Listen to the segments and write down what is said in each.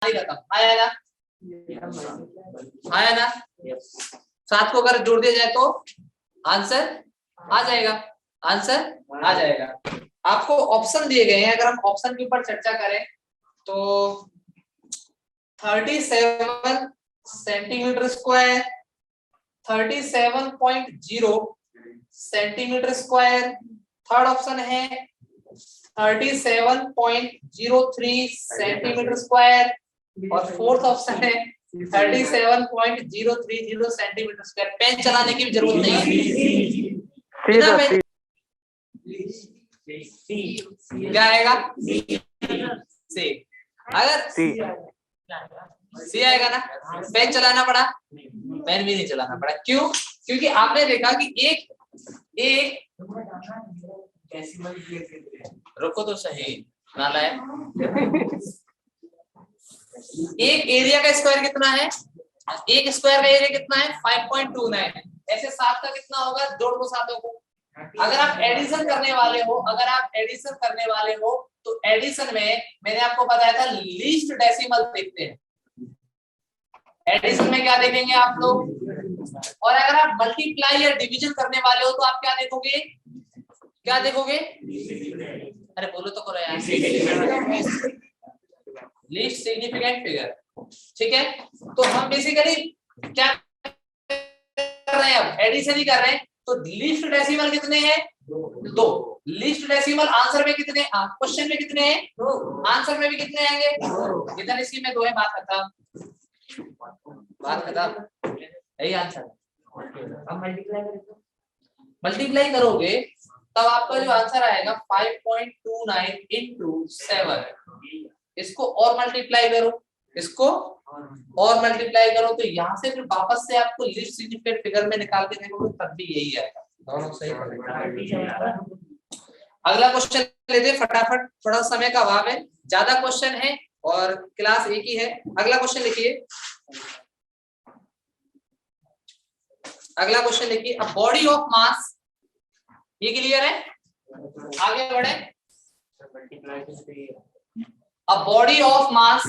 आएगा तब, आया ना, आया ना। 7 को अगर जोड़ दिया जाए तो आंसर आ जाएगा, आंसर आ जाएगा। आपको ऑप्शन दिए गए हैं, अगर हम ऑप्शन के ऊपर चर्चा करें तो 37 centimetre square, 37.0 centimetre square. Third option है 37.03 सेंटीमीटर स्क्वायर और फोर्थ ऑप्शन है 37.030 सेंटीमीटर स्क्वायर। पेन चलाने की भी जरूरत नहीं है, बिना पेन क्या आएगा, सी। अगर सी आएगा ना, पेन चलाना पड़ा, पेन भी नहीं चलाना पड़ा। क्यों? क्योंकि आपने देखा कि एक रुको तो सही नाला है, एक एरिया का स्क्वायर कितना है, एक स्क्वायर का एरिया कितना है 5.29। ऐसे 7 का कितना होगा, जोड़ को 7 को। अगर आप एडिशन करने वाले हो, अगर आप एडिशन करने वाले हो तो एडिशन में मैंने आपको बताया था लीस्ट डेसिमल देखते हैं। एडिशन में क्या देखेंगे आप लोग, और अगर आप मल्टीप्लाई या डिवीजन करने वाले हो तो आप क्या देखोगे, क्या देखोगे, अरे बोलो तो करो यार, लीस्ट सिग्निफिकेंट फिगर। ठीक है, तो हम बेसिकली क्या कर रहे हैं, अब एडिशन ही कर रहे हैं। तो लीस्ट डेसिमल कितने हैं, 2। लीस्ट डेसिमल आंसर में कितने, क्वेश्चन में कितने हैं, आंसर में भी कितने आएंगे, इधर इसी में 2 है। बात खत्म, बात खत्म, यही आंसर है। मल्टीप्लाई करोगे तब आपका जो आंसर आएगा 5.29 इंटू 7। इसको और मल्टीप्लाई करो, इसको और मल्टीप्लाई करो, तो यहाँ से फिर वापस से आपको लिस्ट सिग्निफिकेंट फिगर में निकाल के देखोगे तब भी यही आएगा। दोनों सही। अगला क्वेश्चन लेते फटाफट, थोड़ा समय का अभाव है, ज्यादा क्वेश्चन है और क्लास एक ही है। अगला क्वेश्चन लिखिए, अगला क्वेश्चन लिखिए, अ बॉडी ऑफ मास, ये क्लियर है, आगे बढ़े। A body of mass,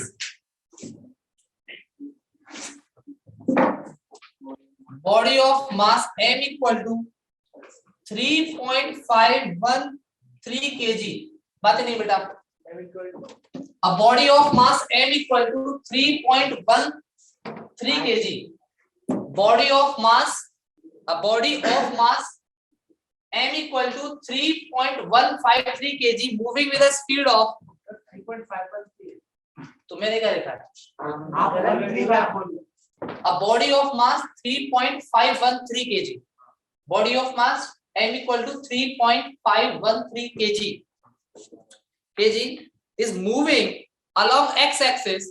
body of mass m equal to 3.513 kg। बात नहीं बेटा, a body of mass m equal to 3.13 kg। Body of mass, a body of mass m equal to 3.153 kg moving with a speed of 3.513। तो मैंने क्या लिखा है, a body of mass 3.513 kg, body of mass m equal to 3.513 kg is moving along x-axis,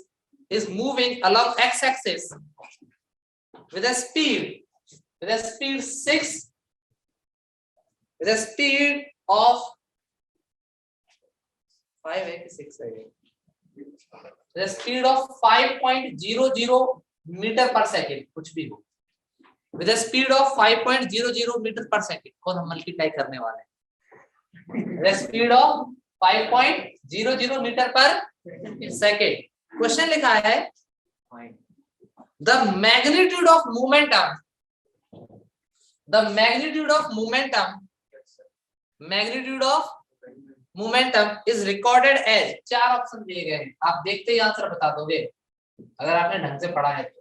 is moving along x-axis with a speed 6, with a speed of 5 है कि 6 है, with a speed of 5.00 metre per second, कुछ भी हो, with a speed of 5.00 metre per second को हम multiply करने वाले हैं, with a speed of 5.00 metre per second. Question लिखा है the magnitude of momentum, the magnitude of momentum, magnitude of momentum is recorded as, 4 option दिए गए हैं, आप देखते ही आंसर बता दोगे अगर आपने ढंग से पढ़ा है तो।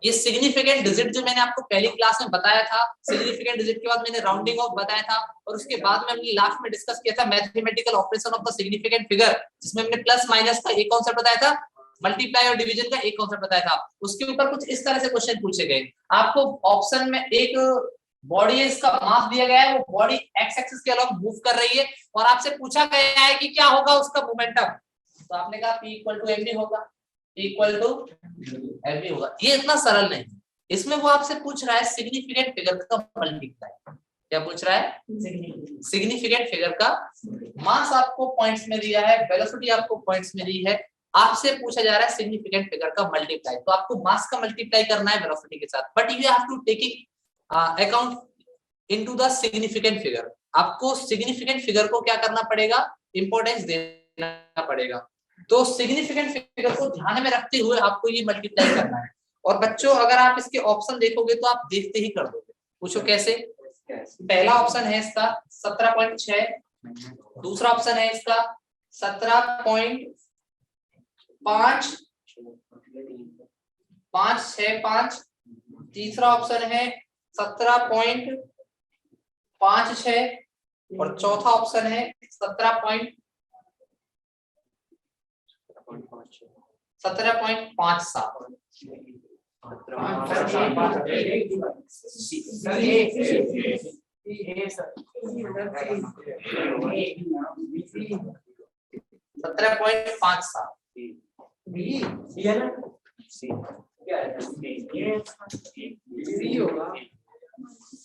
ये सिग्निफिकेंट डिजिट जो मैंने आपको पहली क्लास में बताया था, सिग्निफिकेंट डिजिट के बाद मैंने राउंडिंग ऑफ बताया था, और उसके बाद में हमने लास्ट में डिस्कस किया था mathematical operation of the significant figure, जिसमें हमने प्लस माइनस का एक कॉन्सेप्ट बताया था, मल्टीप्लाई और डिवीजन का एक कॉन्सेप्ट बताया था। उसके ऊपर कुछ इस तरह से क्वेश्चन पूछे गए, आपको ऑप्शन में एक बॉडी है, इसका मास दिया गया है, वो बॉडी एक्स एक्सिस के अलॉन्ग मूव कर रही है, और आपसे पूछा गया है कि क्या होगा उसका मोमेंटम, तो आपने कहा P इक्वल टू mv होगा, P इक्वल टू mv होगा। ये इतना सरल नहीं, इसमें वो आपसे पूछ रहा है सिग्निफिकेंट फिगर का मल्टीप्लाई। क्या पूछ रहा है, सिग्निफिकेंट फिगर का मास आपको पॉइंट्स में दिया है, वेलोसिटी आपको पॉइंट्स में दी है, आपसे पूछा जा रहा है सिग्निफिकेंट फिगर का मल्टीप्लाई। तो आपको मास का मल्टीप्लाई करना है वेलोसिटी के साथ, but you have to take account into the significant figure. आपको सिग्निफिकेंट फिगर को क्या करना पड़ेगा, इंपॉर्टेंस देना देना पड़ेगा। तो सिग्निफिकेंट फिगर को ध्यान में रखते हुए आपको ये मल्टीप्लाई करना है। और बच्चों अगर आप इसके ऑप्शन देखोगे तो आप देखते ही कर दोगे। पूछो कैसे? पहला ऑप्शन है इसका 17.6, दूसरा ऑप्शन है इसका 17.565, तीसरा ऑप्शन है 17.56 और चौथा ऑप्शन है 17.57।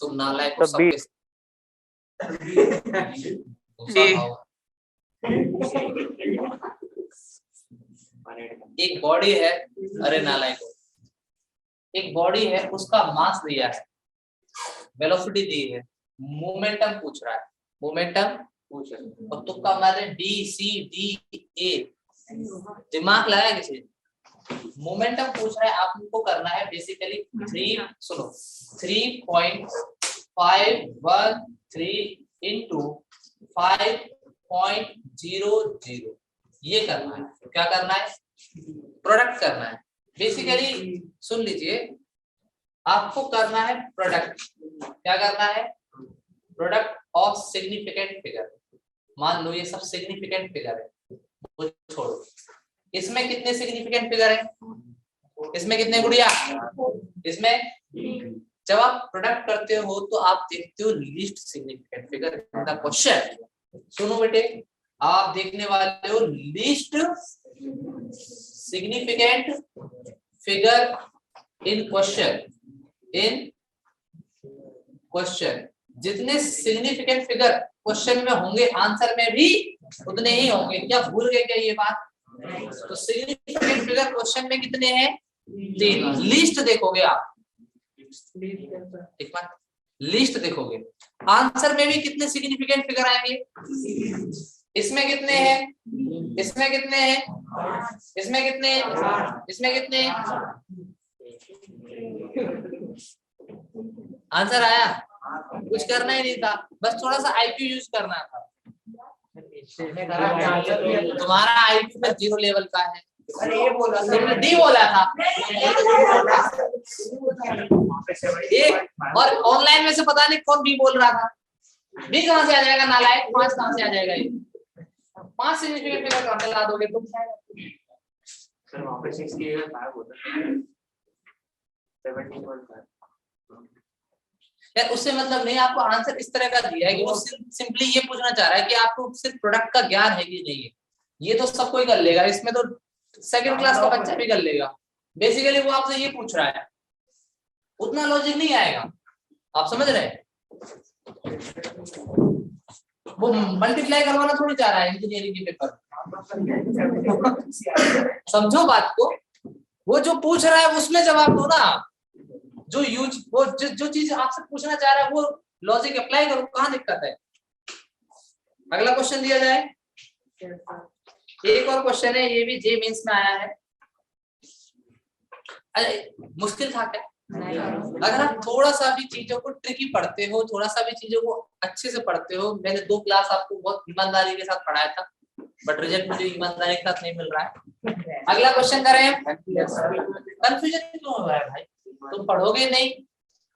तुम नालायक को सबके एक बॉडी है, अरे नालायक, एक बॉडी है, उसका मास दिया है, वेलोसिटी दी है, मोमेंटम पूछ रहा है, मोमेंटम पूछ रहा है और तुक्का मारे बी सी डी ए, दिमाग लगाया किसी? मोमेंटम पूछ रहा है, आपको करना है बेसिकली 3.513 into 5.00 ये करना है। क्या करना है? प्रोडक्ट करना है। बेसिकली सुन लीजिए, आपको करना है प्रोडक्ट। क्या करना है? Product of significant figure. मान लो ये सब सिग्निफिकेंट फिगर है, वो छोड़ो, इसमें कितने सिग्निफिकेंट फिगर है? इसमें कितने गुड़िया? इसमें जब आप प्रोडक्ट करते हो तो आप देखते हो least significant figure in the question. सुनो बेटे, आप देखने वाले हो least significant figure in question. In question जितने सिग्निफिकेंट फिगर क्वेश्चन में होंगे आंसर में भी उतने ही होंगे। क्या भूल गए क्या ये बात? तो सिग्निफिकेंट फिगर क्वेश्चन में कितने हैं? 3। लिस्ट देखोगे आप, एक बार लिस्ट देखोगे, आंसर में भी कितने सिग्निफिकेंट फिगर आएंगे? इसमें कितने हैं? इसमें कितने हैं? इसमें कितने हैं? इसमें कितने हैं? आंसर आया? कुछ करना ही नहीं था, बस थोड़ा सा आईक्यू यूज करना था। तुम्हारा आईक्यू में 0 लेवल का है। अरे ये बोला तुमने डी बोला था एक, और ऑनलाइन में से पता नहीं कौन बी बोल रहा था। बी कहां से आ जाएगा नालायक? 5 कहां से आ जाएगा? ये 5 सिग्निफिकेंट फिगर कहां से ला दोगे तुम? सर वहां पे 6 की जगह 5 होता है, 17.5 यार। उससे मतलब नहीं, आपको आंसर इस तरह का दिया है कि वो सिंपली ये पूछना चाह रहा है कि आपको सिर्फ प्रोडक्ट का ज्ञान है कि नहीं है। ये तो सब कोई कर लेगा, इसमें तो सेकंड क्लास का बच्चा भी कर लेगा। बेसिकली वो आपसे ये पूछ रहा है, उतना लॉजिक नहीं आएगा। आप समझ रहे हैं? वो मल्टीप्लाई करवाना थोड़ी चाह रहा है इंजीनियरिंग के पेपर। समझो बात को, वो जो पूछ रहा है उसमें जवाब दो ना। जो चीज आपसे पूछना चाह रहा है वो लॉजिक अप्लाई करो, कहाँ दिक्कत है? अगला क्वेश्चन दिया जाए। एक और क्वेश्चन है, ये भी जे मेंस में आया है। अरे मुश्किल था क्या? नहीं। अगर आप थोड़ा सा भी चीजों को ट्रिकी पढ़ते हो, थोड़ा सा भी चीजों को अच्छे से पढ़ते हो, मैंने 2 क्लास आपको बहुत ईमानदारी के साथ पढ़ाया था, बट रिजल्ट मुझे ईमानदारी के साथ नहीं मिल रहा है। अगला क्वेश्चन करें। कंफ्यूजन क्यों हो रहा है भाई? तुम पढ़ोगे नहीं,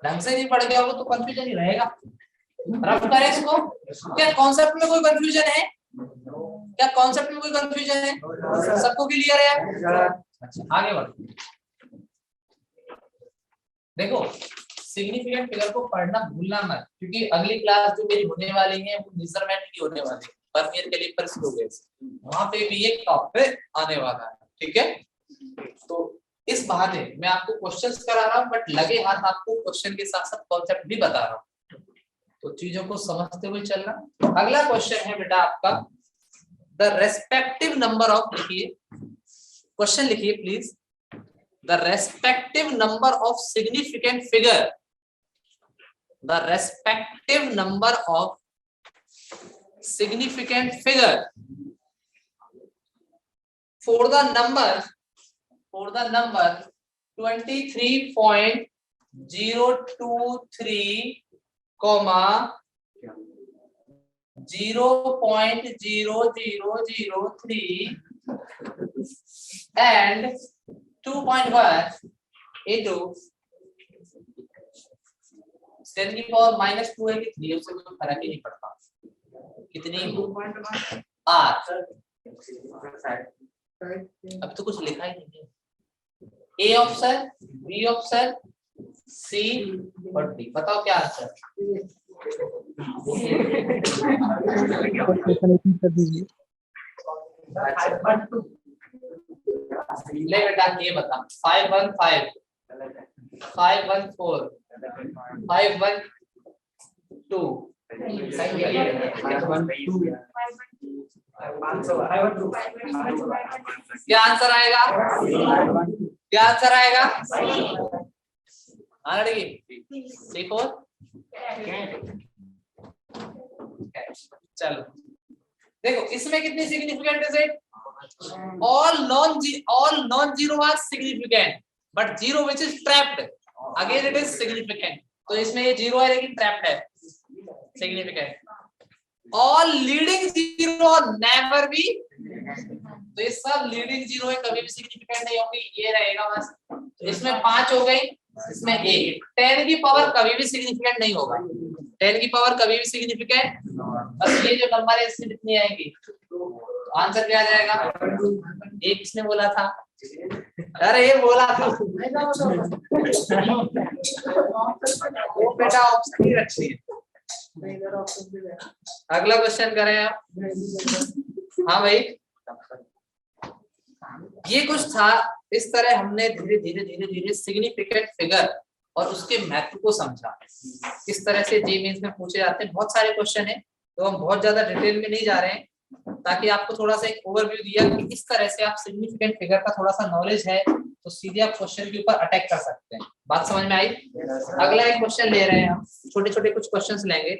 ढंग से नहीं पढ़ गए हो तो कंफ्यूजन ही रहेगा। रफ करें इसको। क्या कॉन्सेप्ट में कोई कंफ्यूजन है? क्या कॉन्सेप्ट में कोई कंफ्यूजन है? सबको क्लियर है? अच्छा आगे बढ़ो। देखो सिग्निफिकेंट फिगर को पढ़ना भूलना मत, क्योंकि अगली क्लास जो मेरी होने वाली है वो मेजरमेंट की होने वाली है, वर्नियर कैलिपर स्लोगेस, वहां पे भी एक टॉपिक आने वाला है। ठीक है, तो इस बहाने मैं आपको क्वेश्चंस करा रहा हूं, बट लगे हाथ आपको क्वेश्चन के साथ साथ कॉन्सेप्ट भी बता रहा हूं, तो चीजों को समझते हुए चलना। अगला क्वेश्चन है बेटा आपका, द रेस्पेक्टिव नंबर ऑफ, लिखिए क्वेश्चन लिखिए please, the respective number of significant figure, the respective number of significant figure for the number 23.023 comma 0.0003 and 2.1 into 10 की पावर -2 है कि 3 उससे कोई फर्क ही नहीं पड़ता। कितनी r अब तो कुछ लिखा ही नहीं है। A option, B option, C और D, बताओ क्या आंसर। ले बेटा ये बता 515 514 512 क्या आंसर आएगा, क्या आंसर आएगा। हाँ लड़की देखो चलो देखो इसमें कितनी significant digit, all non zero are significant but zero which is trapped again it is significant। तो इसमें ये जीरो है लेकिन ट्रैप्ड है, significant. all leading zero never be, तो ये सब लीडिंग जीरो है, कभी भी सिग्निफिकेंट नहीं होंगे, ये रहेगा बस। तो इसमें 5 हो गई, इसमें 1। 10 की पावर कभी भी सिग्निफिकेंट नहीं होगा, 10 की पावर कभी भी सिग्निफिकेंट, बस ये जो नंबर है इसमें कितनी आएगी, आंसर क्या आ जाएगा। एक किसने बोला था, अरे ये बोला था वो बेटा ऑप्शन ही रखी है। अगला क्वेश्चन करें आप। हाँ भाई ये कुछ था इस तरह, हमने धीरे धीरे धीरे धीरे सिग्निफिकेंट फिगर और उसके महत्व को समझा। इस तरह से जी मेंस में पूछे जाते हैं, बहुत सारे क्वेश्चन हैं तो हम बहुत ज्यादा डिटेल में नहीं जा रहे हैं, ताकि आपको थोड़ा सा एक ओवरव्यू दिया कि इस तरह से आप सिग्निफिकेंट फिगर का थोड़ा सा नॉलेज है तो सीधे आप क्वेश्चन के ऊपर अटैक कर सकते हैं। बात समझ में आई। अगला एक क्वेश्चन ले रहे हैं हम, छोटे छोटे कुछ क्वेश्चंस लेंगे,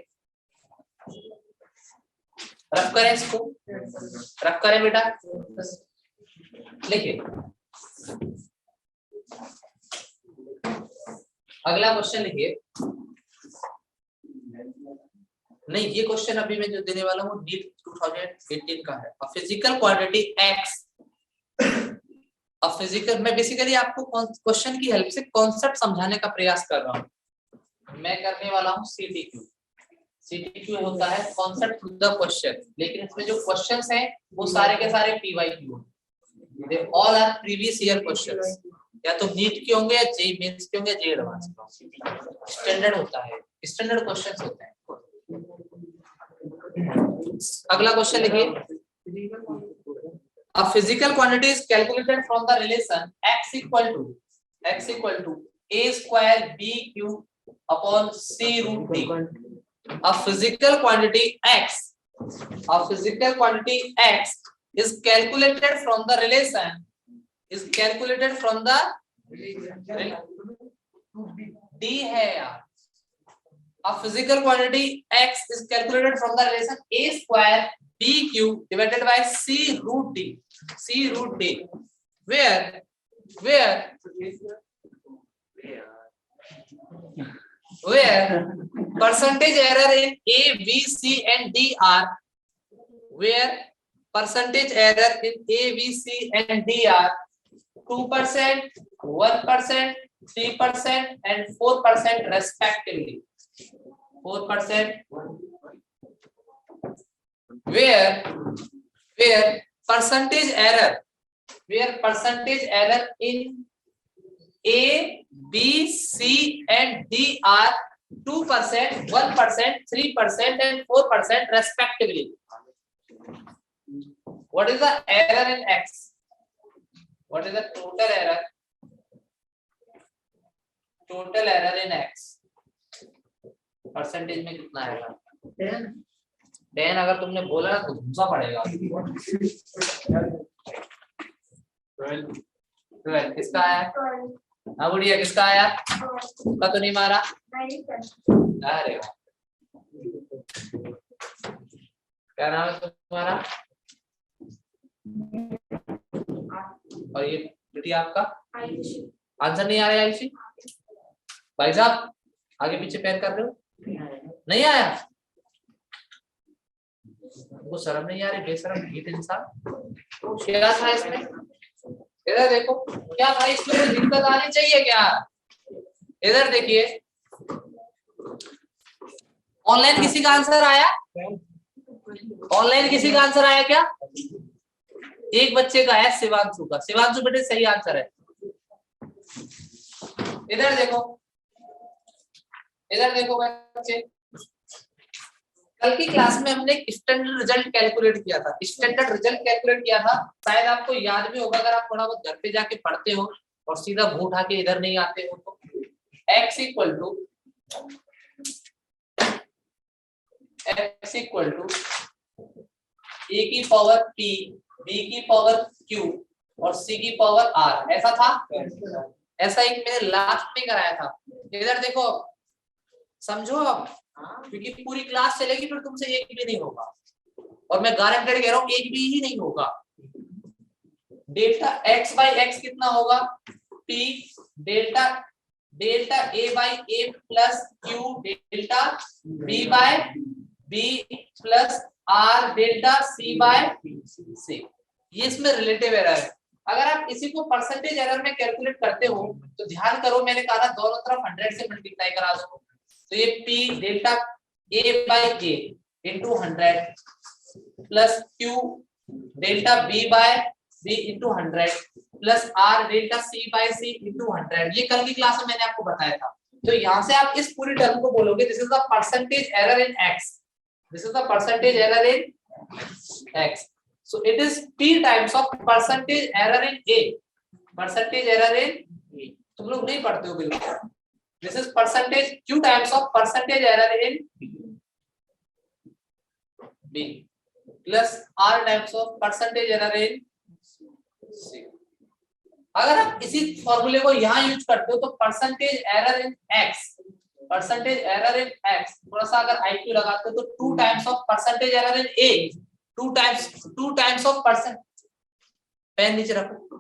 रफ करें इसको, रफ करें बेटा, लिखिए। अगला क्वेश्चन लिखिए, नहीं ये क्वेश्चन अभी मैं जो देने वाला हूँ नीट 2018 का है। A physical quantity x, a physical, मैं बेसिकली आपको क्वेश्चन की हेल्प से कॉन्सेप्ट समझाने का प्रयास कर रहा हूँ। मैं करने वाला हूँ CTQ। CTQ होता है कॉन्सेप्ट टू द क्वेश्चन, लेकिन इसमें जो क्वेश्चंस हैं वो सारे के सारे PYQ, they all our previous year questions, या तो नीट के होंगे या जेईई मेंस के होंगे, जेईई एडवांस के, स्टैंडर्ड होता है, स्टैंडर्ड क्वेश्चंस होते हैं। अगला क्वेश्चन लिखिए, a physical quantity is calculated from the relation x equal to a square b cube upon c root d। a physical quantity x is calculated from the relation d है यार। A physical quantity x is calculated from the relation a square b cube divided by c root d, where percentage error in a, b, c and d are, where percentage error in a, b, c and d are 2%, 1%, 3% and 4% respectively. 4%, where percentage error in A, B, C and D are 2%, 1%, 3% and 4% respectively. What is the error in X? What is the total error? Total error in X percentage में कितना आएगा? 10 अगर तुमने बोला तो घुसा पड़ेगा। 12 किसका आया? हाँ बुढ़िया किसका आया? तुमका तो नहीं मारा? अरे क्या नाम है तुम्हारा? और ये बिटिया आपका आंसर नहीं आ रहा है आयुषी? भाई साहब आगे पीछे पैर कर रहे हो, नहीं आया? वो शर्म नहीं आ रही, बेशरम ढीठ इंसान। क्या था इसमें? इधर देखो, क्या भाई इसमें कोई दिक्कत आनी चाहिए क्या? इधर देखिए, ऑनलाइन किसी का आंसर आया? ऑनलाइन किसी का आंसर आया क्या? एक बच्चे का है, शिवांशु का। शिवांशु बेटे सही आंसर है। इधर देखो, इधर देखो बच्चे, कल की क्लास में हमने स्टैंडर्ड रिजल्ट कैलकुलेट किया था। स्टैंडर्ड रिजल्ट कैलकुलेट किया था, शायद आपको याद भी होगा अगर आप थोड़ा बहुत घर पे जाके पढ़ते हो और सीधा मुंह उठा के इधर नहीं आते हो तो। x इक्वल टू a की पावर p, b की पावर q और c की पावर r, ऐसा था। ऐसा एक मैंने लास्ट में कराया था। इधर देखो, समझो अब, क्योंकि पूरी क्लास चलेगी फिर तुमसे एक भी नहीं होगा, और मैं गारंटेड कह रहा हूँ एक भी ही नहीं होगा। डेल्टा x बाई एक्स कितना होगा? p delta delta a by a plus q delta b by b plus r delta c by c। ये इसमें रिलेटिव एरर है। अगर आप इसी को परसेंटेज एरर में कैलकुलेट करते हो तो ध्यान करो, मैंने कहा था दोनों तरफ 100 से मल्टीप्लाई करा दो, तो ये p delta a by a into 100 plus q delta b by b into 100 plus r delta c by c into 100। ये कल की क्लास में मैंने आपको बताया था। तो यहाँ से आप इस पूरी टर्म को बोलोगे this is the percentage error in x, this is the percentage error in x, so it is p times of percentage error in a, percentage error in a। तुम लोग नहीं पढ़ते हो बिल्कुल। This is percentage q times of percentage error in b plus r times of percentage error in c। अगर आप इसी फॉर्मूले को यहाँ यूज करते हो तो percentage error in x, percentage error in x, थोड़ा सा अगर IQ लगाते हो तो 2 times of percentage error in a, 2 times of percent, pen नीचे रखो,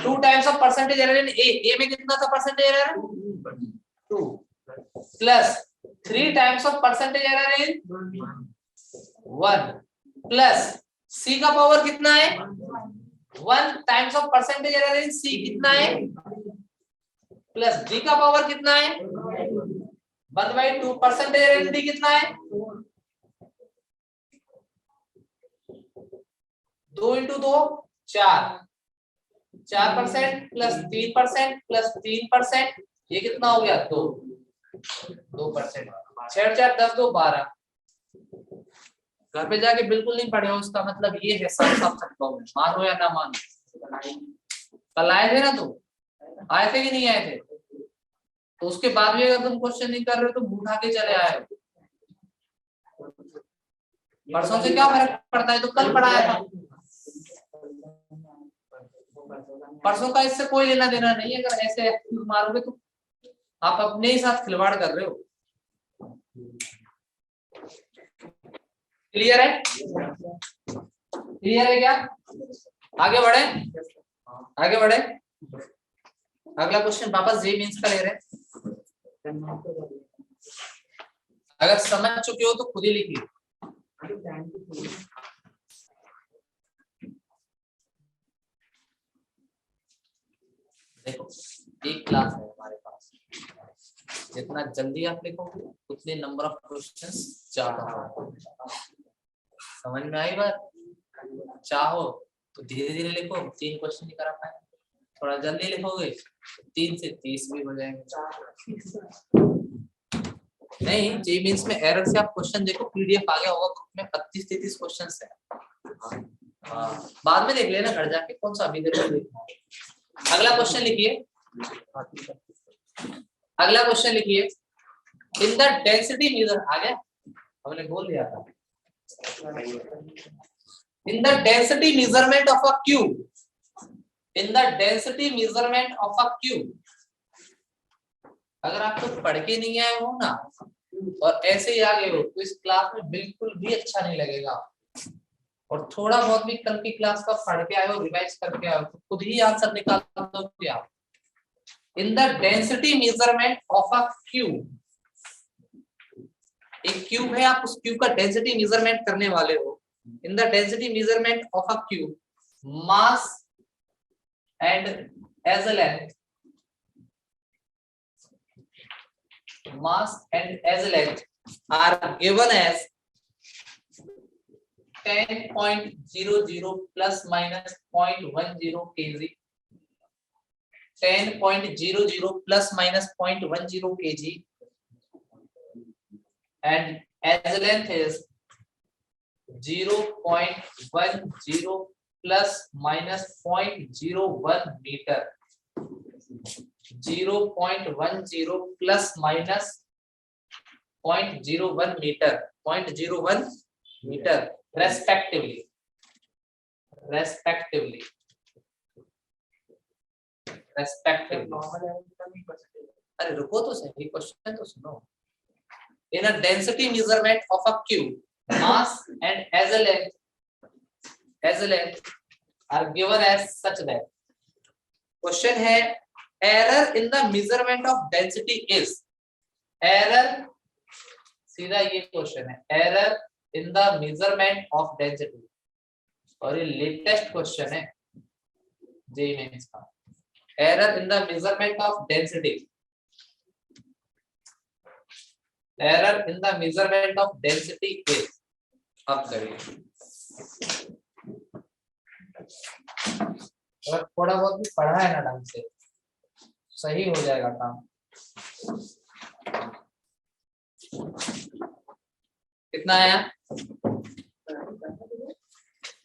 2 times of percentage error in a में कितना था percentage error? 2 plus 3 times of percentage error in 1 plus c का पावर कितना है? 1 times of percentage error in c कितना है? प्लस d का पावर कितना है? 1/2 परसेंटेज एरर इन d कितना है? 2 इंटू 2 4% प्लस 3% प्लस 3%, ये कितना हो गया? 2%। 6 4 10 2 12। घर पे जाके बिल्कुल नहीं पढ़े हो, उसका मतलब ये है साफ साफ सकता हूँ, मानो या ना मानो। कल आए थे ना तुम, आए थे कि नहीं आए थे? तो उसके बाद भी अगर तुम क्वेश्चन नहीं कर रहे हो तो मुंह उठा के चले आए। परसों से क्या फर्क पड़ता है, तो कल पढ़ाया था। परसों का इससे कोई लेना देना नहीं है। अगर ऐसे मारोगे तो आप अपने ही साथ खिलवाड़ कर रहे हो। क्लियर है? क्लियर है क्या? आगे बढ़े, आगे बढ़े। अगला क्वेश्चन वापस जे मींस का ले रहे हैं। अगर समझ चुके हो तो खुद ही लिखिए। देखो एक क्लास है हमारे पास, जितना जल्दी आप लिखोगे उतने नंबर ऑफ क्वेश्चंस ज्यादा होगा। समझ में आई बात? चाहो तो धीरे धीरे लिखो, 3 क्वेश्चन ही करा पाए, थोड़ा जल्दी लिखोगे 3 से 30 भी हो जाएंगे। नहीं, जे मींस में एरर से आप क्वेश्चन देखो, पीडीएफ आ गया होगा ग्रुप में, 32-33 क्वेश्चंस है। बाद में देख लेना घर जाके, कौन सा अभी देखो। अगला क्वेश्चन लिखिए, अगला क्वेश्चन लिखिए। इन द डेंसिटी मेजर, आ गया, हमने बोल दिया था। इन the density measurement of a cube, in the density measurement of a cube, अगर आप तो पढ़ के नहीं आए हो ना और ऐसे ही आ गए हो तो इस क्लास में बिल्कुल भी अच्छा नहीं लगेगा। और थोड़ा बहुत भी कल की क्लास का पढ़ के आए हो, रिवाइज करके आए हो, तो खुद ही आंसर निकाल दोगे आप। इन the density measurement of a cube, एक क्यूब है, आप उस क्यूब का डेंसिटी मेजरमेंट करने वाले हो। In the density measurement of a cube, mass and edge length, mass and as length are given as 10.00 plus minus 0.10 kg, 10.00 plus minus 0.10 kg, and as length is 0.10 plus minus 0.01 meter, 0.10 plus minus 0.01 meter, 0.01 meter respectively, respectively. अरे रुको तो सही, question तो सुनो। In a density measurement of a cube, mass and as a length are given as such that, question है error in the measurement of density is, error, सीधा ये question है, error in the measurement of density, और ये latest question है JEE mains का। error in the measurement of density, error in the measurement of density is, अब करिए, अगर थोड़ा बहुत भी पढ़ा है ना ढंग से, सही हो जाएगा काम। कितना आया?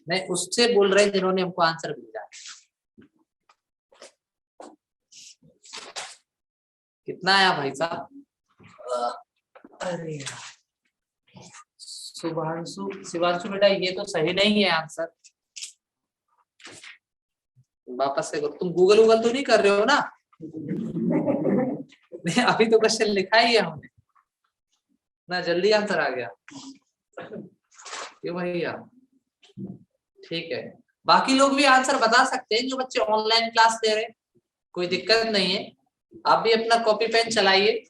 नहीं, उससे बोल रहे जिन्होंने हमको आंसर भेजा। कितना आया भाई साहब? अरे शिवांशु बेटा, ये तो सही नहीं है आंसर। वापस से तुम गूगल तो नहीं कर रहे हो ना? नहीं, अभी तो क्वेश्चन लिखा ही है हमने ना, जल्दी आंसर आ गया ये भैया। ठीक है, बाकी लोग भी आंसर बता सकते हैं जो बच्चे ऑनलाइन क्लास ले रहे हैं, कोई दिक्कत नहीं है। आप भी अपना कॉपी पेन चलाइए।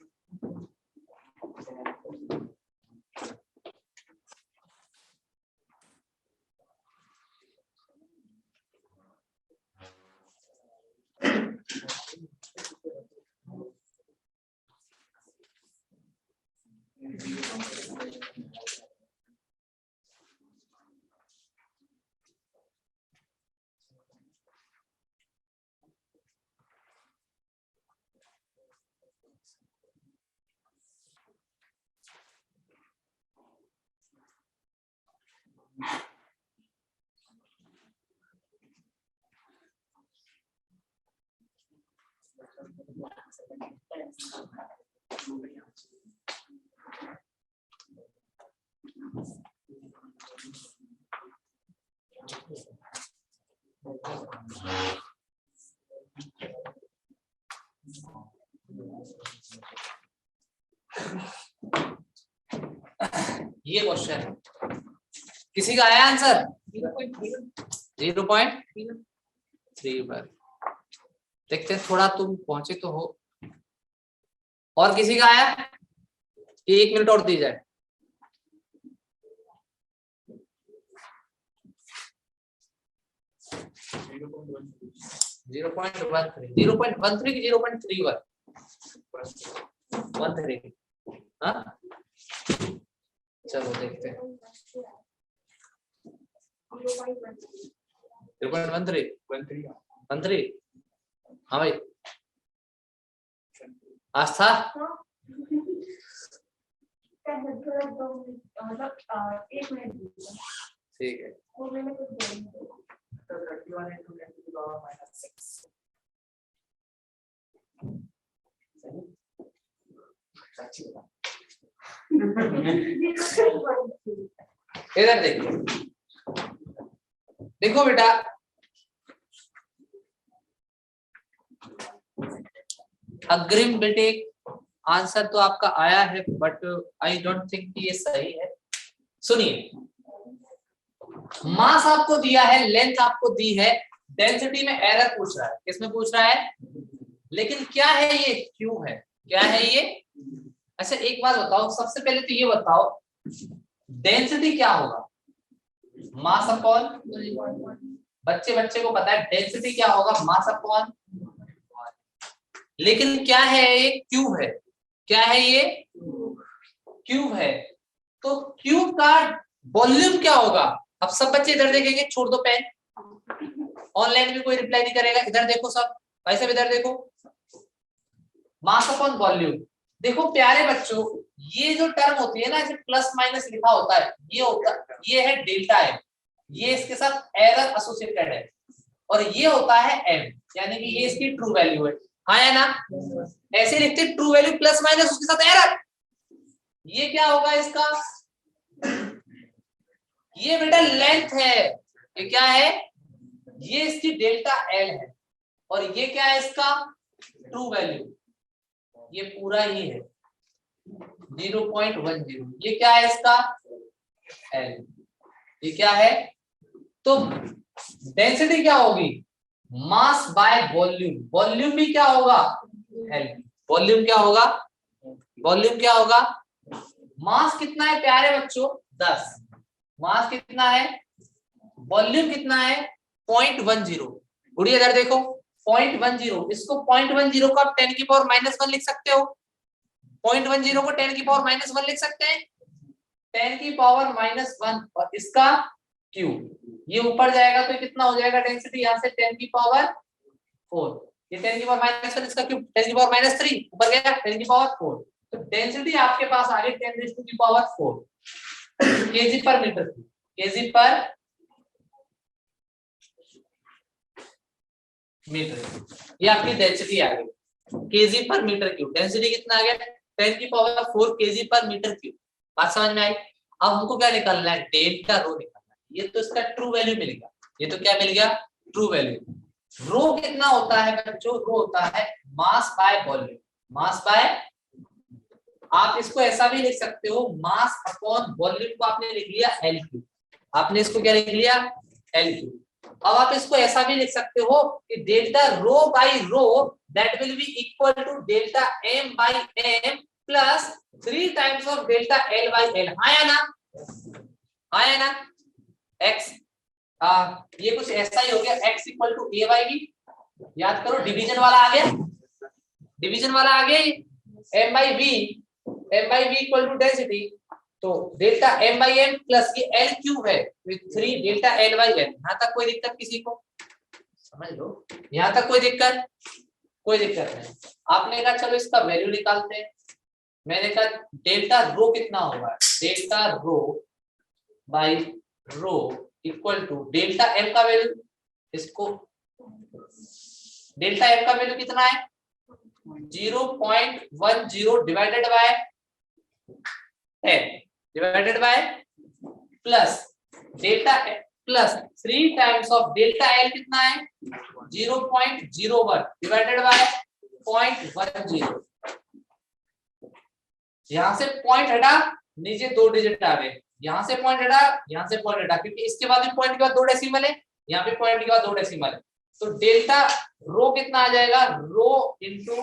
ये क्वेश्चन किसी का आया आंसर? 0.3 पर देखते हैं, थोड़ा तुम पहुंचे तो हो। और किसी का आया? 1 मिनट और दी जाए। जीरो पॉइंट 0.13 की 0.31 हाँ, चलो देखते हैं। 0.13 हाँ भाई, आस्था ठीक है। इधर देखो, देखो बेटा, अग्रिम बेटे आंसर तो आपका आया है, बट आई डोंट थिंक ये सही है। सुनिए, मास आपको दिया है, लेंथ आपको दी है, डेंसिटी में एरर पूछ रहा है, किसमें पूछ रहा है, लेकिन क्या है ये, क्यू है, क्या है ये। अच्छा एक बात बताओ, सबसे पहले तो ये बताओ डेंसिटी क्या होगा, मास अपॉन, बच्चे को पता है डेंसिटी क्या होगा, मास अपॉन, लेकिन क्या है ये, क्यूब है, क्या है ये, क्यूब है। तो क्यूब का वॉल्यूम क्या होगा। अब सब बच्चे इधर देखेंगे, छोड़ दो पेन, ऑनलाइन भी कोई रिप्लाई नहीं करेगा, इधर देखो सब, भाई सब इधर देखो, मास अपॉन वॉल्यूम। देखो प्यारे बच्चों, ये जो टर्म होती है ना, इसे प्लस माइनस लिखा होता है, ये होता, ये है डेल्टा एम, ये इसके साथ एरर एसोसिएटेड है, और ये होता है एम, यानी कि ये इसकी ट्रू वैल्यू है, हाँ या ना, ऐसे लिखते ट्रू वैल्यू प्लस माइनस उसके साथ एरर। ये क्या होगा इसका, ये बेटा लेंथ है, ये क्या है, ये इसकी डेल्टा एल है, और ये क्या है इसका ट्रू वैल्यू, ये पूरा ही है 0.10, ये क्या है इसका एल, ये क्या है। तो डेंसिटी क्या होगी, मास बाय वॉल्यूम, वॉल्यूम भी क्या होगा एल, वॉल्यूम क्या होगा, वॉल्यूम क्या होगा, मास कितना है प्यारे बच्चों 10, मास कितना है, वॉल्यूम कितना है 0.10, गुड़िया इधर देखो 0.10, इसको 0.10 को आप 10 की पावर -1 लिख सकते हो, 0.10 को 10 की पावर -1 लिख सकते हैं, 10 की पावर -1 और इसका क्यूब, ये ऊपर जाएगा तो कितना हो जाएगा डेंसिटी, यहाँ से 10 की पावर 4, ये 10 की पावर -1 इसका क्यूब 10 की पावर -3 ऊपर गया 10 की पावर 4, तो डेंसिटी आपके पास आ गई 10 की power 4 KG per metre cube, kg per metre, ये आपकी डेंसिटी आ गई KG per metre cube, density कितना आ गया 10 की power 4 KG per metre cube, बात समझ में आई। अब हमको क्या निकालना है, डेल्टा रो निकालना है, ये तो इसका ट्रू वैल्यू मिलेगा, ये तो क्या मिल गया ट्रू वैल्यू। रो कितना होता है बच्चों, रो होता है mass by volume, mass by, आप इसको ऐसा भी लिख सकते हो मास अपॉन वॉल्यूम को आपने लिख लिया एल क्यू, आपने इसको क्या लिख लिया एल क्यू। अब आप इसको ऐसा भी लिख सकते हो कि delta rho by rho that will be equal to delta M by M plus 3 times of delta L by L, हाँ या ना, हाँ या ना, एक्स, ये कुछ ऐसा ही हो गया, x equal to A by B, याद करो डिवीजन वाला आ गया, डिवीजन वाला आ गया, m by V, m by V equal to density, तो delta m by M plus ये l क्यूब है 3 डेल्टा l बाई एल, यहाँ तक कोई दिक्कत किसी को, समझ लो, यहाँ तक कोई दिक्कत, कोई दिक्कत नहीं। आपने कहा चलो इसका वैल्यू निकालते हैं, मैंने कहा डेल्टा रो कितना होगा, delta rho by rho equal to delta M का वैल्यू, इसको डेल्टा एम का वैल्यू कितना है 0.10 divided by 10 divided by plus delta plus 3 times of delta L कितना है 0.01 डिवाइडेड बाय 0.10, यहां से पॉइंट हटा, नीचे 2 डिजिट आ गए, यहां से पॉइंट हटा, यहां से पॉइंट हटा, क्योंकि इसके बाद भी पॉइंट के बाद 2 डेसिमल है, यहाँ पे पॉइंट के बाद 2 डेसिमल है, तो डेल्टा रो कितना आ जाएगा, रो इनटू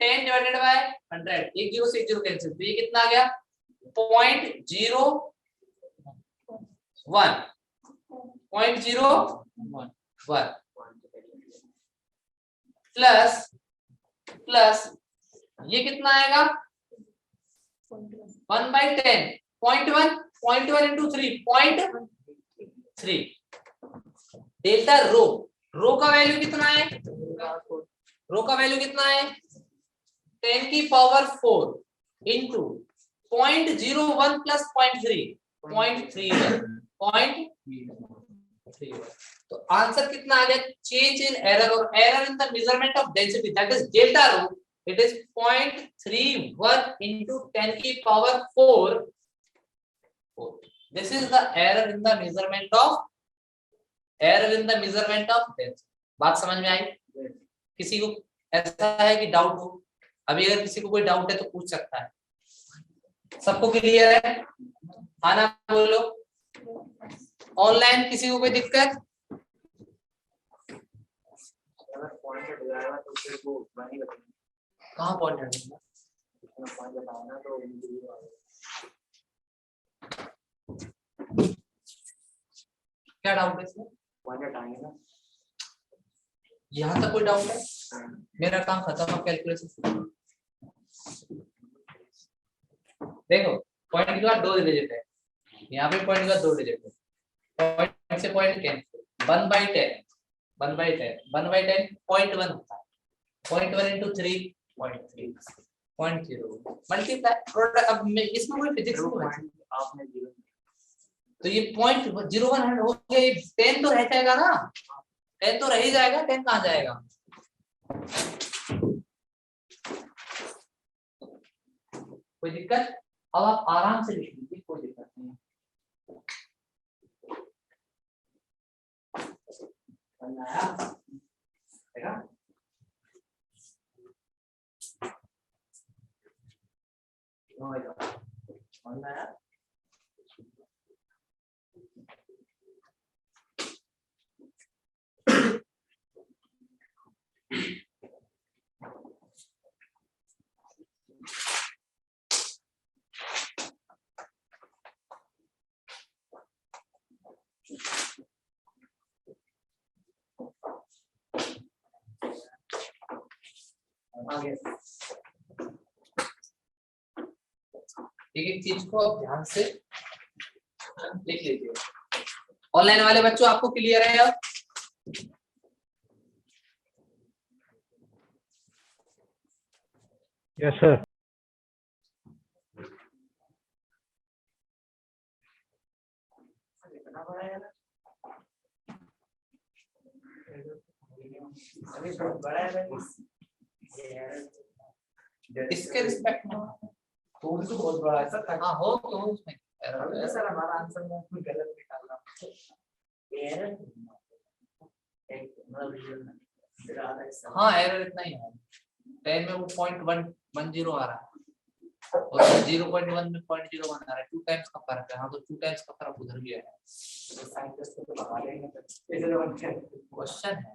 10 डिवाइडेड बाय 100, एक जीरो से एक जीरो कैंसिल, तो ये कितना आ गया 0.01 प्लस प्लस ये कितना आएगा 1/10, 0.1 इंटू 3 0.3, डेल्टा रो, रो का वैल्यू कितना है, रो का वैल्यू कितना है 10 की पावर 4 इंटू 0.01 प्लस 0.31, तो आंसर कितना आ गया, चेंज इन एरर और error in the measurement of density that is delta rho, it is 0.31 into 10 की power 4, this is the error in the measurement of density, बात समझ में आई। किसी को ऐसा है कि डाउट हो, अभी अगर किसी को कोई डाउट है तो पूछ सकता है, सबको क्लियर है, हाँ ना बोलो, ऑनलाइन किसी को कोई दिक्कत? कहाँ पॉइंट हटेगा? क्या डाउट है इसमें? यहाँ तक कोई डाउट है? मेरा काम खत्म है कैलकुलेशन। देखो पॉइंट के बाद 2 डिजिट है, यहाँ पे पॉइंट के बाद 2 डिजिट है, पॉइंट से पॉइंट कैंसिल, 1/10 1/10 1/10 0.1 होता है, 0.1 into 3 0.3 0.0 मल्टीप्लाई प्रोडक्ट। अब इसमें कोई फिजिक्स नहीं आपने जीरो, तो ये 0.01 हो गया, 10 तो रह जाएगा ना, 10 तो रह ही जाएगा, 10 कहाँ जाएगा? कोई दिक्कत? अब आप आराम से लिख लीजिए, कोई दिक्कत नहीं है। एक चीज को आप ध्यान से लिख लीजिए। ऑनलाइन वाले बच्चों आपको क्लियर है अब? Yes sir. इसके रिस्पेक्ट में तो भी तो बहुत बड़ा है सर। हाँ हो तो उसमें सर हमारा आंसर में कोई गलत निकालना एरर। हाँ एरर इतना ही है, 10 में वो 0.110 आ रहा है और 0.1 में 0.01 आ रहा है, 2 टाइम्स का फर्क है। हाँ तो 2 टाइम्स का फर्क उधर भी है, क्वेश्चन है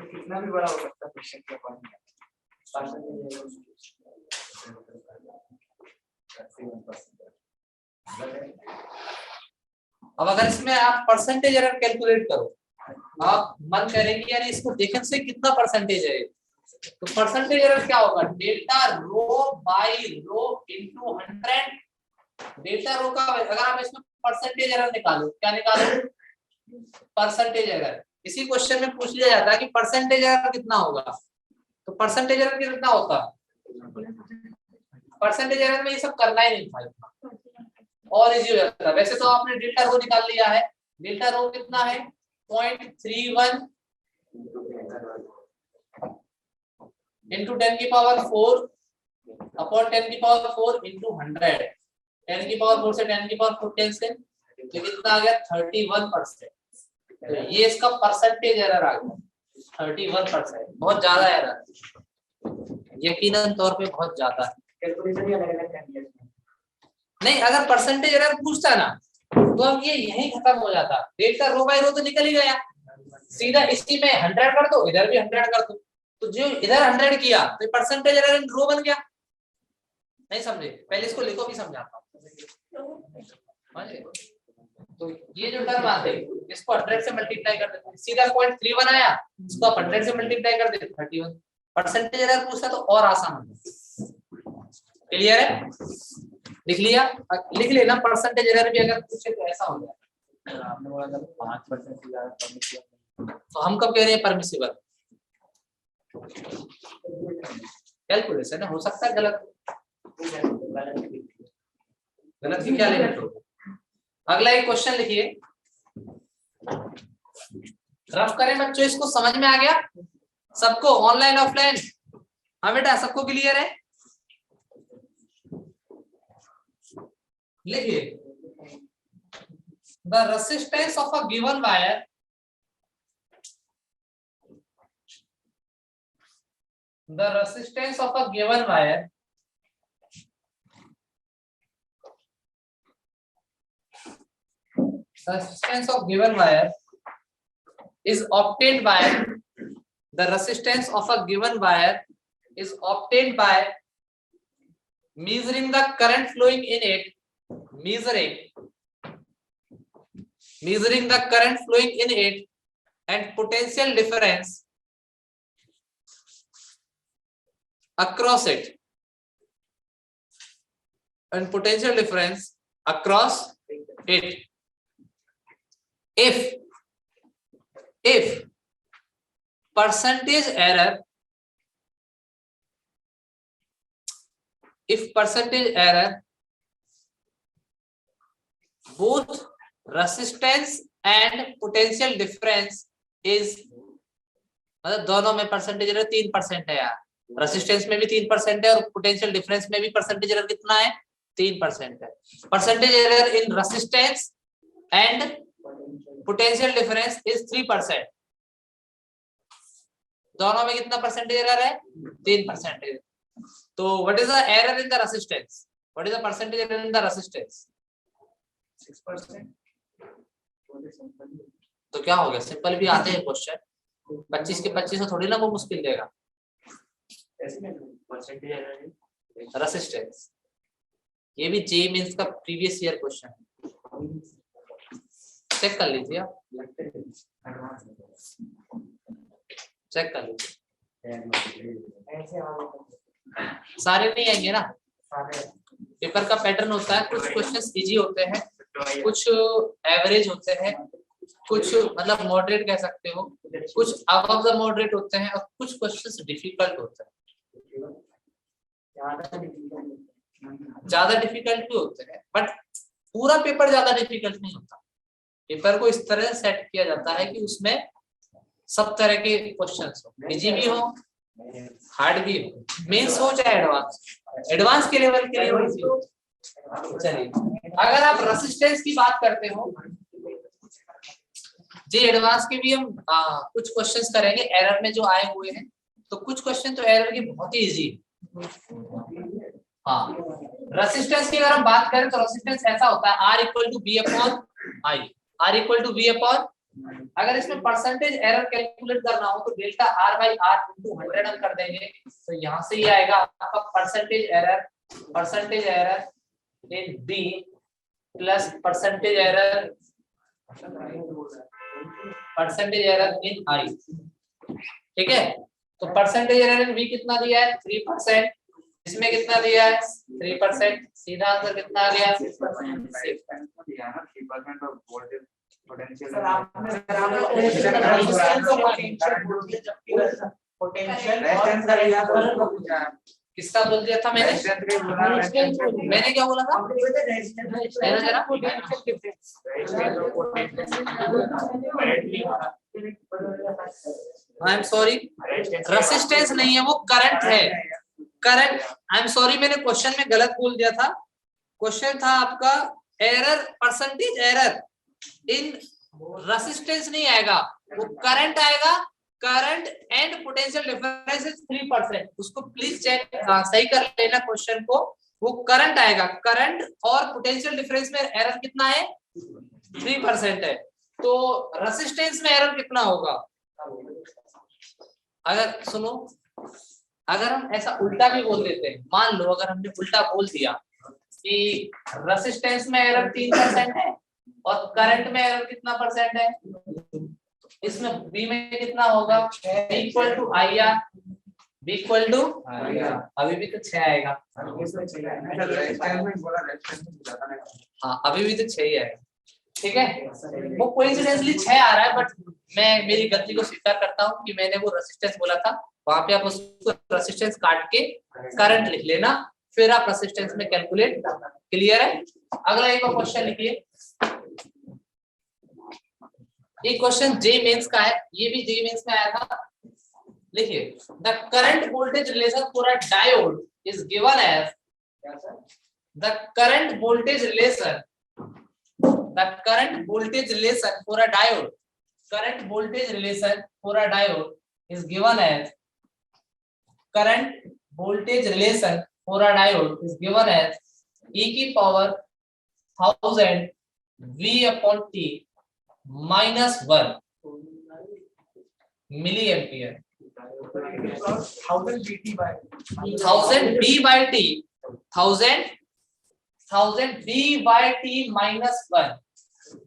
कितना भी बड़ा हो सकता है क्वेश्चन का पॉइंट। अब अगर इसमें आप परसेंटेज एरर कैलकुलेट करो, आप मन करेंगे यार इसको देखें से कितना परसेंटेज है, तो परसेंटेज एरर क्या होगा? Delta rho by row into 100। Delta rho का अगर आप इसमें परसेंटेज एरर निकालो, क्या निकालो? Percentage error. इसी क्वेश्चन में पूछ लिया जाता है कि परसेंटेज एरर कितना होगा, तो परसेंटेज एरर कितना होता है? परसेंटेज एरर में ये सब करना ही नहीं था, और इजी हो जाता है। वैसे तो आपने डेल्टा रो निकाल लिया है, डेल्टा रो कितना है? 0.31 into 10 की पावर 4 अपॉन 10 की पावर 4 into 100। 10 की पावर 4 से 10 की पावर 4 कैंसिल, तो कितना आ गया? 31%। तो ये इसका परसेंटेज एरर आ गया 31%। बहुत ज्यादा एरर, यकीनन तौर पे बहुत ज्यादा है। कैलकुलेशन ही अलग-अलग कर दिया नहीं, अगर परसेंटेज एरर पूछता ना तो अब ये यही खत्म हो जाता। डेल्टा रो बाय रो तो निकल ही गया, सीधा इसी में 100 कर दो, इधर भी 100 कर दो, तो जो इधर 100 किया तो परसेंटेज एरर इन रो बन गया। नहीं समझे? पहले इसको लिखो भी समझाता हूं। तो ये जो टर्म आते हैं इसको 100 से मल्टीप्लाई कर देते हैं, सीधा 0.31 आया, इसको आप 100 से मल्टीप्लाई कर देते 31। परसेंटेज एरर पूछता तो और आसान होता। क्लियर है? लिख लिया? लिख लेना परसेंटेज एरर भी अगर पूछे तो ऐसा हो जाए। आपने बोला था 5% से ज्यादा परमिसिबल, तो हम कब कह रहे हैं परमिसिबल? कैलकुलेशन है, हो सकता है गलत गलत की क्या लिमिट हो। अगला एक क्वेश्चन लिखिए, रफ करें बच्चों, इसको समझ में आ गया सबको? Online offline? हाँ बेटा सबको क्लियर है? लिखिए, the resistance of a given wire the resistance of a given wire resistance of given wire is obtained by the resistance of a given wire is obtained by measuring the current flowing in it, measuring the current flowing in it and potential difference across it, and potential difference across it. If percentage error, both resistance and potential difference is, मतलब दोनों में percentage error 3% है यार, resistance में भी 3% है और potential difference में भी परसेंटेज एरर कितना है 3% है. Percentage error in resistance and potential difference is 3%. दोनों में कितना परसेंटेज एरर है 3%. तो what is the error in the resistance, what is the percentage error in the resistance 6%. तो क्या हो गया, सिंपल भी आते हैं क्वेश्चन, 25 के 25 थोड़ी ना वो मुश्किल देगा. रेसिस्टेंस ये भी जे मींस का प्रीवियस ईयर क्वेश्चन है, चेक कर लीजिए आप, चेक कर लीजिए. सारे नहीं आएंगे ना, पेपर का पैटर्न होता है, कुछ क्वेश्चंस इजी होते हैं, कुछ एवरेज होते हैं, कुछ मतलब मॉडरेट कह सकते हो, कुछ अबव द मॉडरेट होते हैं और कुछ क्वेश्चंस डिफिकल्ट होते हैं, ज्यादा डिफिकल्ट भी होते हैं. बट पूरा पेपर ज्यादा डिफिकल्ट नहीं होता. पेपर को इस तरह से सेट किया जाता है कि उसमें सब तरह के क्वेश्चंस हो, इजी भी हो हार्ड भी हो, मेंस हो चाहे एडवांस के लेवल के लिए हो इजी हो. चलिए अगर आप रेसिस्टेंस की बात करते हो, जी एडवांस के भी हम कुछ क्वेश्चंस करेंगे एरर में जो आए हुए हैं, तो कुछ क्वेश्चन तो एरर के बहुत ही इजी. हाँ, रेसिस्टेंस की अगर हम बात करें तो रेसिस्टेंस ऐसा होता है R equal to B upon I, R equal to B upon, अगर इसमें परसेंटेज एरर कैलकुलेट करना हो तो delta R by R into 100 हम कर देंगे, तो यहाँ से ये आएगा आपका percentage error in B plus percentage error in I. ठीक है, तो परसेंटेज एरर इन B कितना दिया है 3%, इसमें कितना दिया है 3%, सीधा आंसर कितना आ गया 6%. किसका बोल दिया था मैंने क्या बोला था, आई एम सॉरी, रेसिस्टेंस नहीं है वो करंट है. करंट, आई एम सॉरी मैंने क्वेश्चन में गलत बोल दिया था. क्वेश्चन था आपका एरर, परसेंटेज एरर इन रेसिस्टेंस नहीं आएगा, वो करंट आएगा. Current and potential difference is 3%. उसको प्लीज चेक सही कर लेना क्वेश्चन को, वो करंट आएगा, करंट और पोटेंशियल डिफरेंस में एरर कितना है 3% है. तो रेसिस्टेंस में एरर कितना होगा, अगर सुनो, अगर हम ऐसा उल्टा भी बोल देते हैं, मान लो अगर हमने उल्टा बोल दिया कि रेसिस्टेंस में एरर 3% है और करंट में एरर कितना परसेंट है, इसमें B में कितना होगा equal to I R, B equal to अभी भी तो 6 आएगा. हाँ अभी भी तो 6 ही आएगा. ठीक है, वो कोइंसिडेंटली 6 आ रहा है, बट मैं मेरी गलती को स्वीकार करता हूँ कि मैंने वो रेसिस्टेंस बोला था, वहां पे आप उसको रेसिस्टेंस काट के करंट लिख लेना, फिर आप रेसिस्टेंस में कैलकुलेट. क्लियर है. अगला एक और क्वेश्चन लिखिए, ये क्वेश्चन जे मेंस का है, ये भी जे मेंस में आया था. लिखिए, the current voltage relation for a diode is given as, the current voltage relation for a diode, current voltage relation for a diode is given as, current voltage relation for a diode is given as e की power 1000 V/T -1 milli ampere. 1000 B/T 1000 B/T -1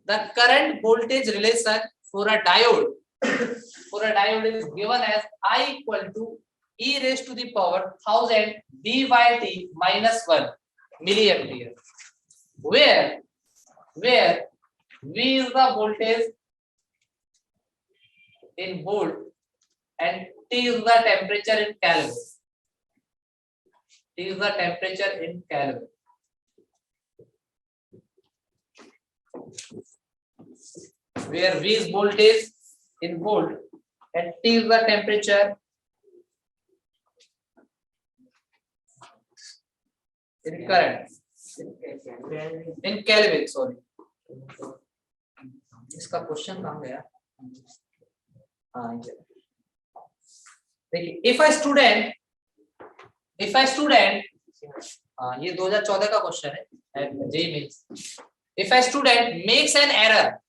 the current voltage relation for a diode is given as I equal to e raised to the power 1000 B/T -1 milliampere, where V is the voltage in volt and T is the temperature in Kelvin. T is the temperature in Kelvin. Where V is voltage in volt and T is the temperature in current in Kelvin. Sorry, इसका question कहाँ गया? हाँ, देखिए if a student ये 2014 का question है जे means if a student makes an error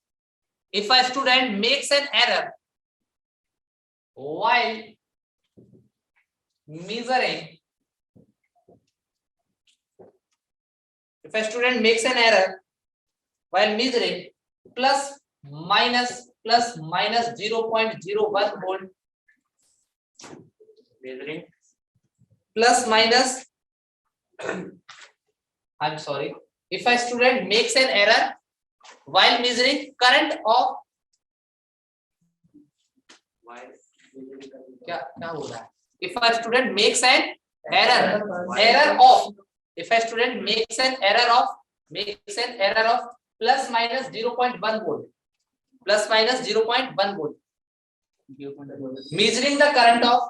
while measuring plus minus 0.01 volt measuring plus minus I'm sorry, if a student makes an error while measuring current of क्या हो रहा है? If a student makes an error of plus minus 0.1 volt measuring the current of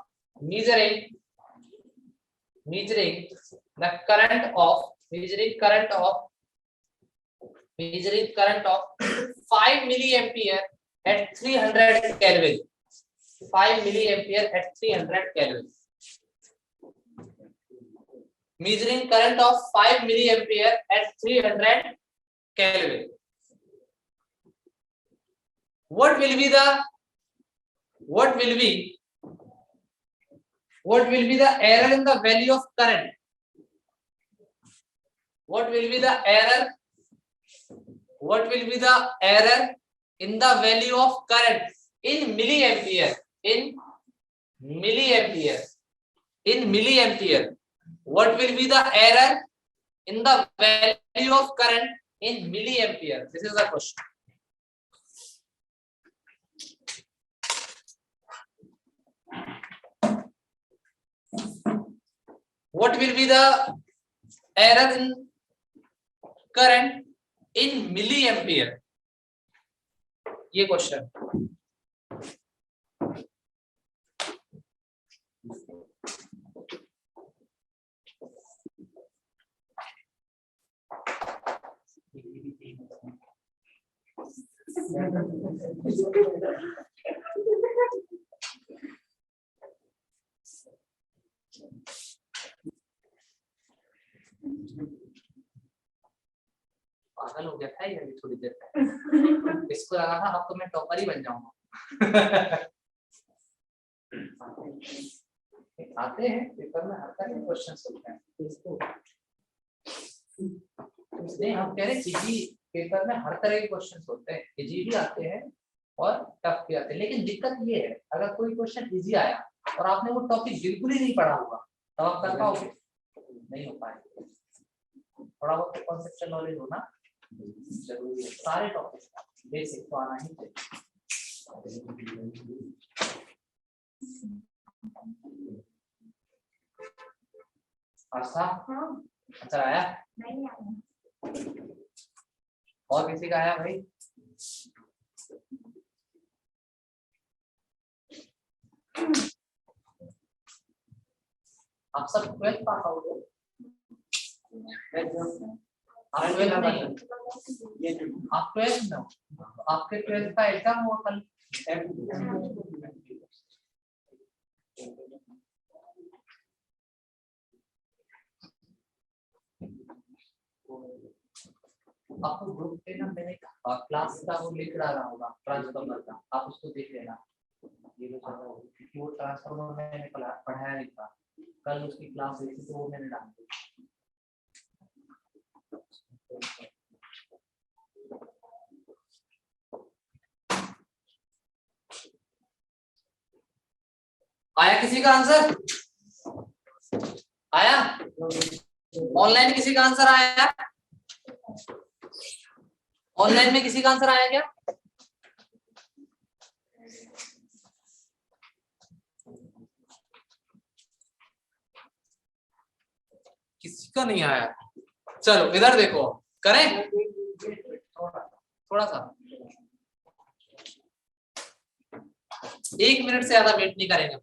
5 milliampere at 300 Kelvin. 5 milliampere at 300 Kelvin. Measuring current of 5 milliampere at 300 Kelvin. What will be the error in the value of current? What will be the error in the value of current in milliampere? What will be the error in the value of current in milliampere? This is the question. What will be the error in current in milliampere? ये question पागल हो गया था ये अभी थोड़ी देर पहले। इसको लगा था अब तो मैं टॉपर ही बन जाऊंगा। आते हैं पेपर में, हर तरह के क्वेश्चंस होते हैं। इसलिए हम कह रहे हैं इजी पेपर में हर तरह के क्वेश्चंस होते हैं, इजी भी आते हैं और टफ भी आते हैं। लेकिन दिक्कत ये है, अगर कोई क्वेश्चन इजी आया और आपने वो टॉपिक बिल्कुल ही नहीं पढ़ा हुआ तो आप कर पाओगे? नहीं हो पाएगा। थोड़ा बहुत कॉन्सेप्चुअल नॉलेज होना जरूरी है। सारे टॉपिक बेसिक तो आना ही चाहिए। अच्छा आया? नहीं आया। और किसी का आया भाई? आप सब 12th पास आउट हो? आप 12th में हो? आपके 12th का एग्जाम हुआ कल? आपको ग्रुप पे ना मैंने क्लास का वो लिंक डाला होगा ट्रांसफार्मर का, आप उसको देख लेना। ये जो चल रहा है क्योंकि वो ट्रांसफार्मर मैंने पढ़ाया नहीं था, कल उसकी क्लास हुई थी तो वो मैंने डाल दी। आया किसी का आंसर? आया? ऑनलाइन किसी का आंसर आया? ऑनलाइन में किसी का आंसर आया क्या? किसी का नहीं आया। चलो इधर देखो, करें थोड़ा सा, 1 मिनट से ज्यादा वेट नहीं करेंगे।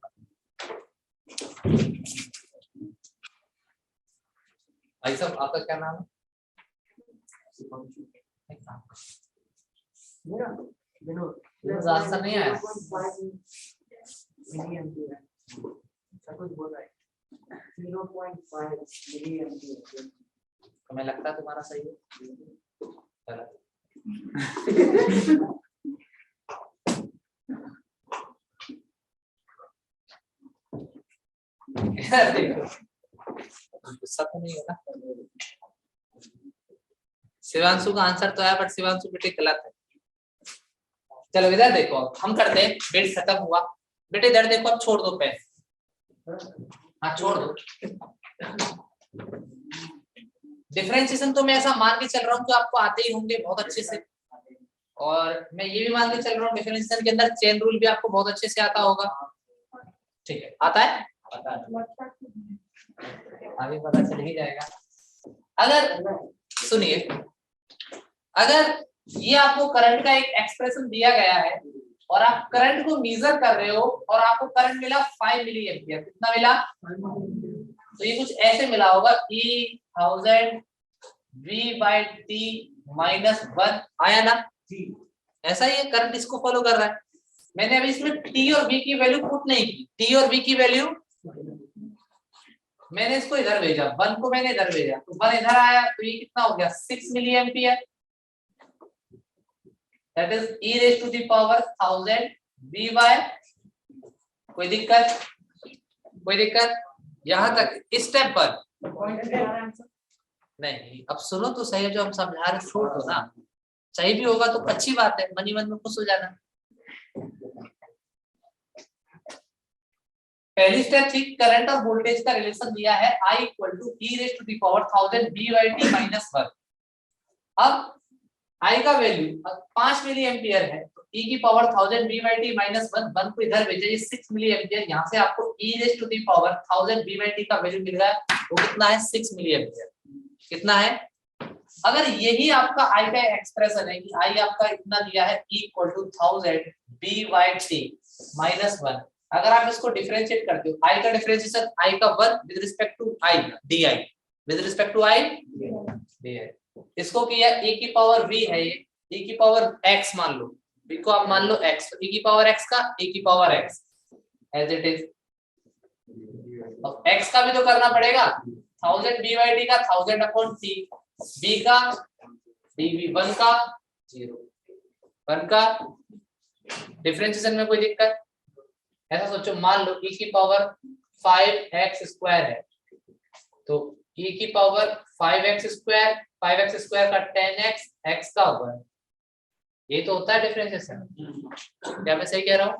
भाई साहब आपका क्या नाम है? आंसर नहीं आया। हमें लगता है तुम्हारा सही है। गुस्सा तो नहीं है ना? शिवांशु का आंसर तो है बट शिवांशु बेटे गलत है। चलो इधर देखो, हम करते हैं, बेट खत्म हुआ। बेटे इधर देखो, अब छोड़ दो पेन, हाँ छोड़ दो। डिफरेंशिएशन तो मैं ऐसा मान के चल रहा हूँ कि आपको आते ही होंगे बहुत अच्छे से, और मैं ये भी मान के चल रहा हूँ डिफरेंशिएशन के अंदर चेन रूल भी आपको बहुत अच्छे से आता होगा। ठीक है, आता है? अभी पता चल ही जाएगा। अगर सुनिए, अगर ये आपको करंट का एक एक्सप्रेशन दिया गया है और आप करंट को मेजर कर रहे हो और आपको करंट मिला 5 मिली एम्पियर, कितना मिला? तो ये कुछ ऐसे मिला होगा, E1000 V/T -1 आया ना? ऐसा ही है, करंट इसको फॉलो कर रहा है। मैंने अभी इसमें T और V की वैल्यू पुट नहीं की, T और V की वैल्यू मैंने इसको इधर भेजा, 1 को मैंने इधर भेजा, तो 1 इधर आया, तो ये कितना हो गया? 6 milli ampere. That is e⁻1000 V/। कोई दिक्कत? कोई दिक्कत? यहां तक इस स्टेप पर नहीं। अब सुनो तो सही, जो हम समझा रहे छोड़ दो ना, सही भी होगा तो अच्छी बात है, मनी मन में खुश हो जाना। पहली स्टेप थी, करंट और वोल्टेज का रिलेशन दिया है I = e⁻1000 V/T -1। अब I का वैल्यू 5 मिली एम्पियर है, तो e⁻1000 V/T -1, 1 को इधर भेजा, ये 6 मिली एम्पियर, यहाँ से आपको e⁻1000 V/T का वैल्यू मिल रहा है, वो कितना है? 6 मिली एम्पियर। कितना है? अगर यही आपका I का एक्सप्रेशन है कि I आपका इतना दिया है e⁻1000 V/T -1, अगर आप इसको डिफरेंशिएट करते हो, I का डिफरेंशिएशन I का 1 with respect to I di, with respect to I di, इसको किया e⁻v है, ये e⁻x मान लो, v को आप मान लो x, तो e⁻x का e⁻x एज इट इज। अब x का भी तो करना पड़ेगा, 1000 V/T का 1000/T, v का dv, 1 का 0, 1 का डिफरेंशिएशन में कोई दिक्कत? ऐसा सोचो, मान लो e⁻5x² है, तो e⁻5x², 5x² का 10x, x का 1, ये तो होता है डिफरेंशिएशन। क्या मैं सही कह रहा हूँ?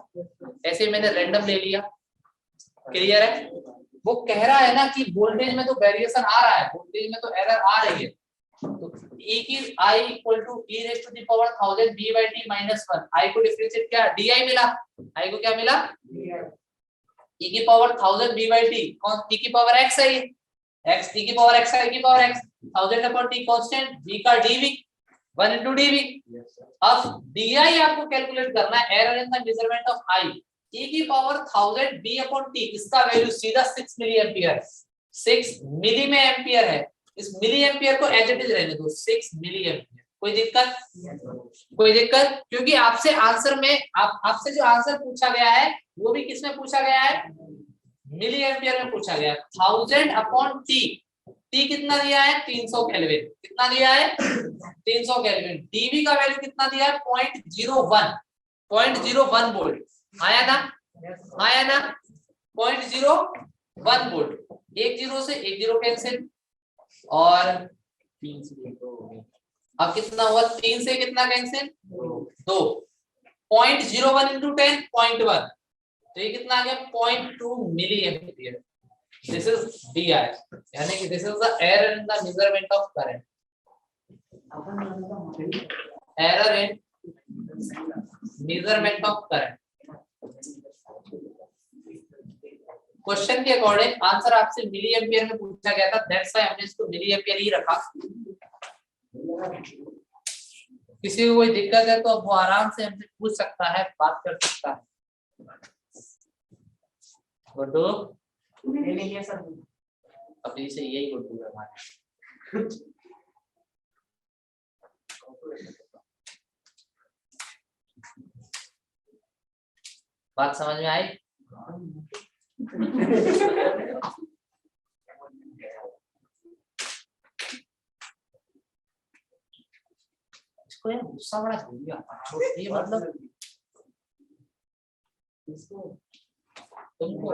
ऐसे ही मैंने रैंडम ले लिया, क्लियर है? वो कह रहा है ना कि वोल्टेज में तो वेरिएशन आ रहा है, वोल्टेज में तो एरर आ रही है, तो I = e⁻1000 V/T -1, I को डिफरेंशिएट क्या di मिला, I को क्या मिला? e⁻1000 V/T, कौन e⁻x है, ये x e⁻x का e⁻x, 1000/T कांस्टेंट, v का dv, 1 * dv। अब di आपको कैलकुलेट करना है, error in the measurement of I, e⁻1000 V/T, इसका वैल्यू सीधा 6 मिली एम्पियर, 6 मिली में एम्पियर है, इस मिली एम्पियर को एज इट इज रहने दो, 6 मिली एम्पियर। कोई दिक्कत? कोई दिक्कत? क्योंकि आपसे आंसर में आपसे जो आंसर पूछा गया है वो भी किसमें पूछा गया है? मिली एम्पियर में पूछा गया। 1000/T, T T कितना दिया है 300 केल्विन, कितना दिया है 300 केल्विन। dV का वैल्यू कितना दिया है 0.01 वोल्ट, आया ना, आया ना 0.01 वोल्ट। एक जीरो से एक जीरो कैंसिल और 3 से 2, अब कितना हुआ 3 से कितना कैंसिल 2, 0.01 into 10 0.1, तो ये कितना आ गया 0.2 milli ampere. This is DI, यानी कि this is the error in the measurement of current, error in measurement of current. Question के अकॉर्डिंग आंसर आपसे मिली एम्पियर में पूछा गया था, दैट्स व्हाई हमने इसको मिली एम्पियर ही रखा। किसी को कोई दिक्कत है तो अब वो आराम से हमसे पूछ सकता है, बात कर सकता है। गुड्डू अभी से यही गुड्डू है हमारे। बात समझ में आई? इसको यार गुस्सा बड़ा जल्दी आता है, ये मतलब तुमको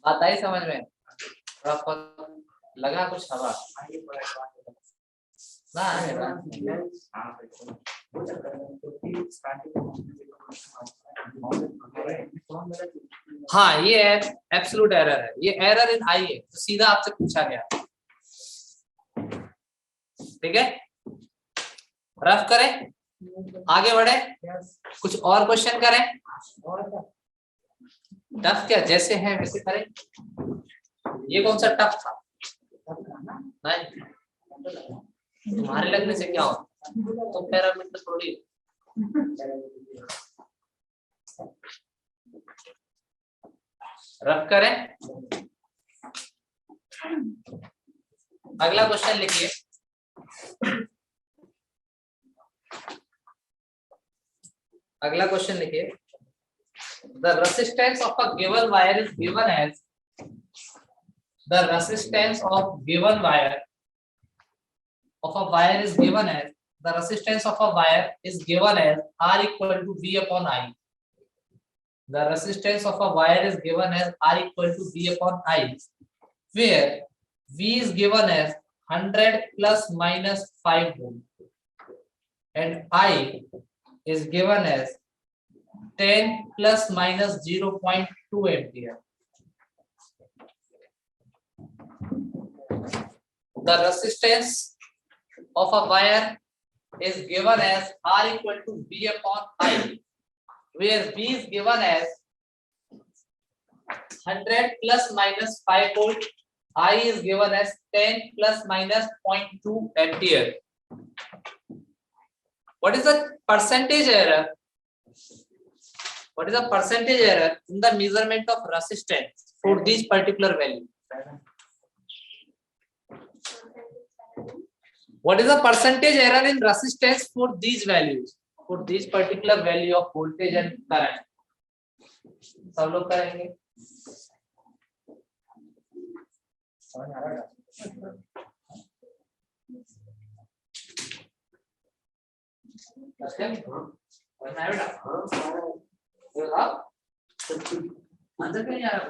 बात आई समझ में? थोड़ा लगा कुछ हवा ना हाँ, ये एब्सोल्यूट एरर है, ये एरर इन आई है, तो सीधा आपसे पूछा गया। ठीक है, रफ करें, आगे बढ़े, कुछ और क्वेश्चन करें। टफ क्या, जैसे है वैसे करें। ये कौन सा टफ था? नहीं, तुम्हारे लगने से क्या हो, तुम पैरामीटर तो थोड़ी। रफ करें, अगला क्वेश्चन लिखिए। अगला क्वेश्चन लिखिए, the resistance of a given wire is given as, the resistance of given wire of a wire is given as, the resistance of a wire is given as R equal to V upon I. The resistance of a wire is given as R equal to V upon I, where V is given as 100 plus minus 5 volt and I is given as 10 plus minus 0.2 ampere. The resistance of a wire is given as R equal to V upon I, where V is given as 100 plus minus 5 volt, I is given as 10 plus minus 0.2 ampere. What is the percentage error? What is the percentage error in the measurement of resistance for these particular value? What is the percentage error in resistance for these values? For these particular value of voltage and current? सब लोग करेंगे। समझ आ रहा है? अंदर कहीं आ रहा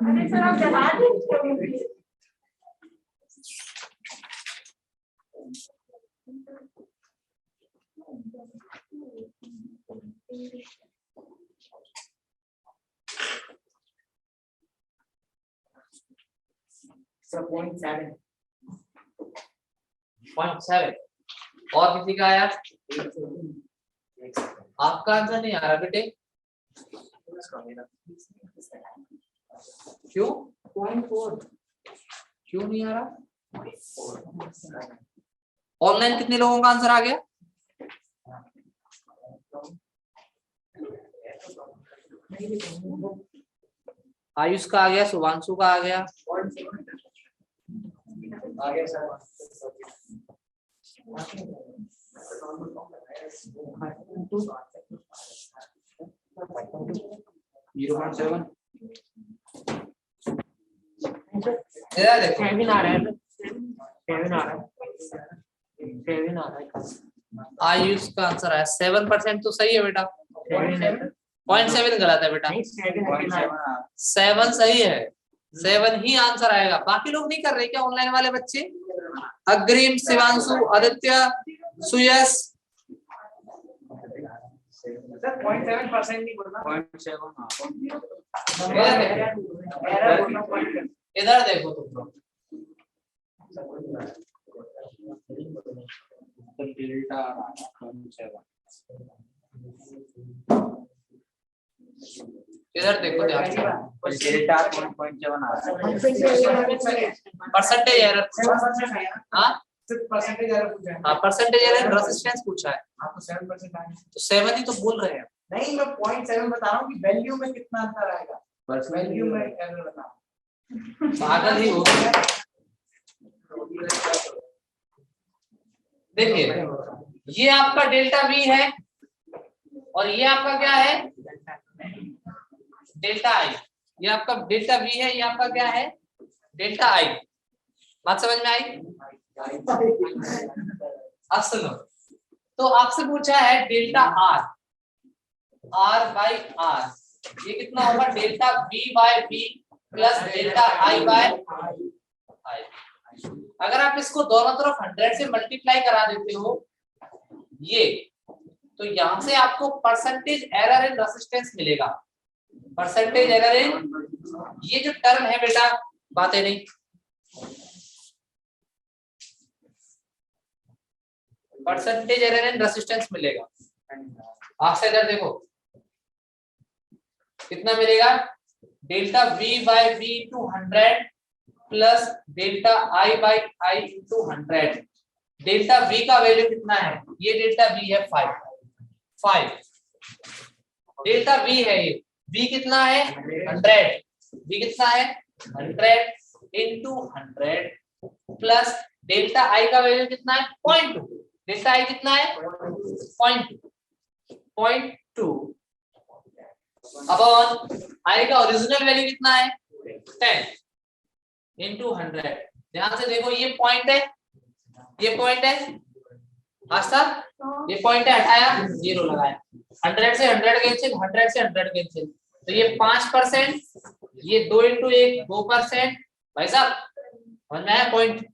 अरे सर आप जला दीजिए। पॉइंट 7 और किसी का आया? आपका आंसर नहीं आ रहा बेटे, क्यों? 0.4 क्यों नहीं आ रहा? ऑनलाइन कितने लोगों का आंसर आ गया? आयुष का आ गया, शुभांशु का आ गया, आयुष का आंसर है 7%। तो सही है बेटा, 0.7 गलत है बेटा, 7 सही है, 7 ही आंसर आएगा। बाकी लोग नहीं कर रहे क्या ऑनलाइन वाले बच्चे? अग्रिम, शिवांशु, आदित्य, सुयश, 0.7% नहीं बोलना, 0.7। इधर देखो तुम लोग, डेल्टा 0.7, इधर देखो ध्यान से, डेल्टा 0.7 आ रहा है। परसेंटेज एरर, हाँ परसेंटेज एरर पूछा है। हाँ परसेंटेज एरर रेजिस्टेंस पूछा है, आपको 7% आया। तो 7 ही तो बोल रहे हैं। नहीं, मैं 0.7 बता रहा हूँ कि वैल्यू में कितना अंतर आएगा, वैल्यू में एरर बता रहा हूँ। पागल ही हो गया। देखिए ये आपका डेल्टा वी है और ये आपका क्या है, डेल्टा आई। ये आपका डेल्टा वी है, ये आपका क्या है, डेल्टा आई। बात समझ में आई? अब सुनो, तो आपसे पूछा है delta R, R by R, ये कितना होगा, delta V by V plus delta I by I. अगर आप इसको दोनों तरफ 100 से मल्टीप्लाई करा देते हो ये, तो यहां से आपको परसेंटेज एरर इन रेजिस्टेंस मिलेगा। परसेंटेज एरर इन, ये जो टर्म है बेटा, बातें नहीं, परसेंटेज एरर इन रेजिस्टेंस मिलेगा आपसे। इधर देखो कितना मिलेगा, delta V by V into 100 plus delta I by I into 100। Delta V का वैल्यू कितना है, ये डेल्टा वी है 5। डेल्टा वी है ये, वी कितना है 100, वी कितना है 100 इंटू 100 प्लस डेल्टा आई का वैल्यू कितना है 0.2। डेल्टा आई कितना है 0.2 अपॉन आई का ओरिजिनल वैल्यू कितना है 10 इंटू 100। ध्यान से देखो, ये पॉइंट है, ये पॉइंट है, हाँ सर, ये पॉइंट है, हटाया 0 लगाया, 100 से 100 कैंसिल, 100 से 100 कैंसिल, तो ये 5%, ये 2 इंटू 1 2%। भाई साहब समझ में आया पॉइंट?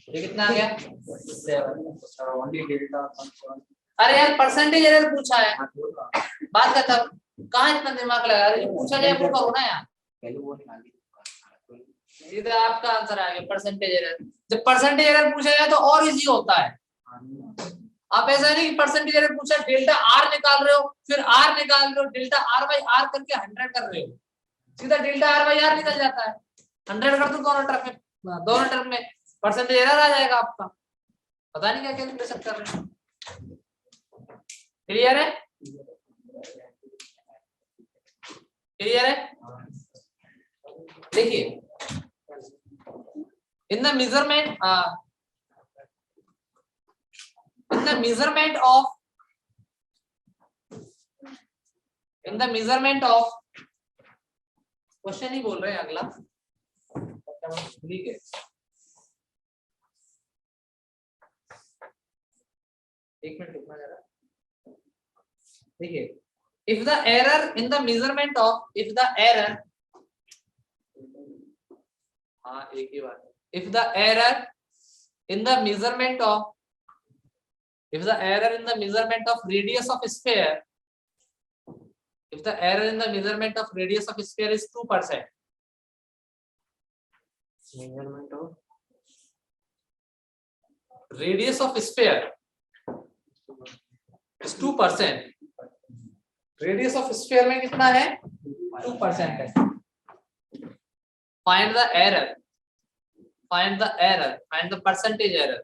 ये कितना आ गया 7। अरे यार परसेंटेज एरर पूछा है, बात खत्म, कहाँ इतना दिमाग लगा रहे, पूछा जाए वो करो ना यार, सीधा आपका आंसर आ गया परसेंटेज एरर। जब परसेंटेज एरर पूछा जाए तो और इजी होता है। आप ऐसा नहीं कि परसेंटेज एरर पूछा डेल्टा आर निकाल रहे हो, फिर आर निकाल रहे हो, डेल्टा आर बाई आर करके 100 कर रहे हो, सीधा डेल्टा आर बाई आर निकल जाता है, 100 कर दो दोनों टर्म में, परसेंटेज एरर आ जाएगा आपका। पता नहीं क्या कैलकुलेशन कर रहे हैं। क्लियर है? क्लियर है? देखिए in the measurement of question ही बोल रहे हैं अगला, ठीक है, एक मिनट रुकना जरा। देखिए, if the error in the measurement of, if the error, हाँ एक ही बात, if the error in the measurement of, if the error in the measurement of radius of sphere, if the error in the measurement of radius of sphere is 2%, measurement of radius of sphere is 2%, radius of sphere में कितना है 2% है। Find the error, find the error, find the percentage error,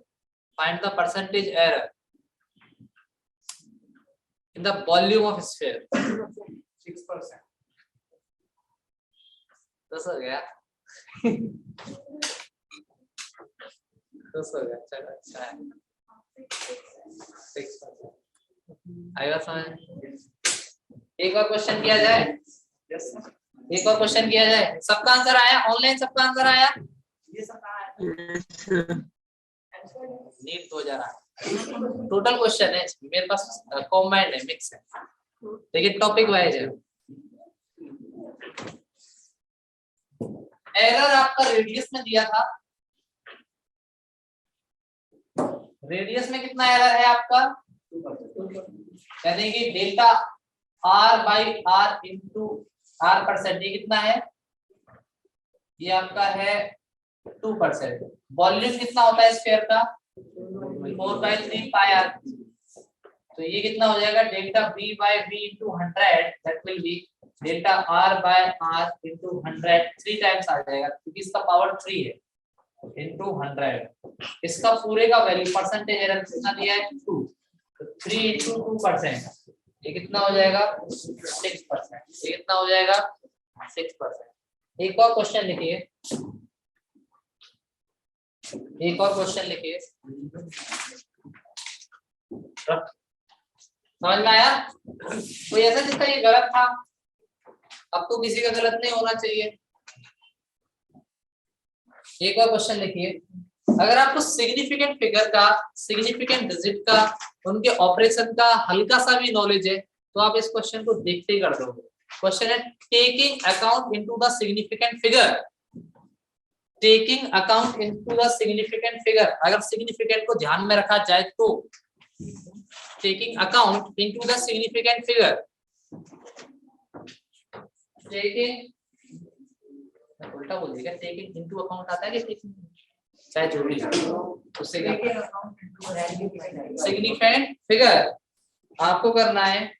find the percentage error in the volume of sphere 6%। 10 हो गया 10 हो गया, चलो अच्छा है। 6% आएगा समझ। एक और क्वेश्चन किया जाए, एक और क्वेश्चन किया जाए। सबका आंसर आया ऑनलाइन, सबका आंसर आया? ये सब कहाँ है? नीट 2008 टोटल क्वेश्चन है मेरे पास, कॉम्बाइंड है, मिक्स है, लेकिन टॉपिक वाइज है। एरर आपका रेडियस में दिया था, रेडियस में कितना एरर है आपका, यानी कि delta r by r into r%, ये कितना है, ये आपका है 2%। वॉल्यूम कितना होता है स्फीयर का, 4/3 पाई r, तो ये कितना हो जाएगा, delta v by v into 100, that will be delta r by r into 100, 3 times आ जाएगा क्योंकि इसका पावर 3 है, इंटू 100। इसका पूरे का वैल्यू परसेंटेज एरर कितना दिया है 2, तो 3 इंटू 2%, ये कितना हो जाएगा 6%, ये कितना हो जाएगा 6%। एक और क्वेश्चन लिखिए, एक और क्वेश्चन लिखिए, समझ में आया? कोई ऐसा जिसका ये गलत था, अब तो किसी का गलत नहीं होना चाहिए। एक और क्वेश्चन लिखिए, अगर आपको सिग्निफिकेंट फिगर का, सिग्निफिकेंट डिजिट का, उनके ऑपरेशन का हल्का सा भी नॉलेज है तो आप इस क्वेश्चन को देखते ही कर दोगे। क्वेश्चन है taking account into the significant figure, taking account into the significant figure, अगर सिग्निफिकेंट को ध्यान में रखा जाए तो, taking account into the significant figure, taking, उल्टा बोल दिया, टेकिंग इनटू अकाउंट आता है कि टेकिंग, चाहे जो भी उससे क्या, सिग्निफिकेंट फिगर आपको करना है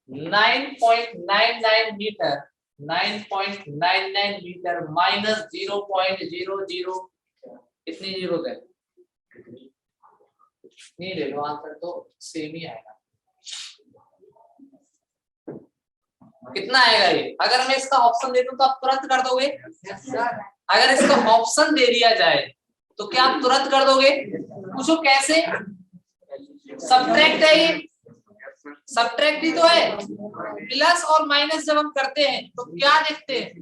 9.99 मीटर, 9.99 मीटर माइनस 0.00, कितनी जीरो है, नहीं ले लो, आंसर तो सेम ही आएगा। कितना आएगा ये, अगर मैं इसका ऑप्शन दे दूं तो आप तुरंत कर दोगे? अगर इसका ऑप्शन दे दिया जाए तो क्या आप तुरंत कर दोगे? पूछो कैसे? सब्ट्रैक्ट है ये, सब्ट्रैक्ट ही तो है, प्लस और माइनस जब हम करते हैं तो क्या देखते हैं,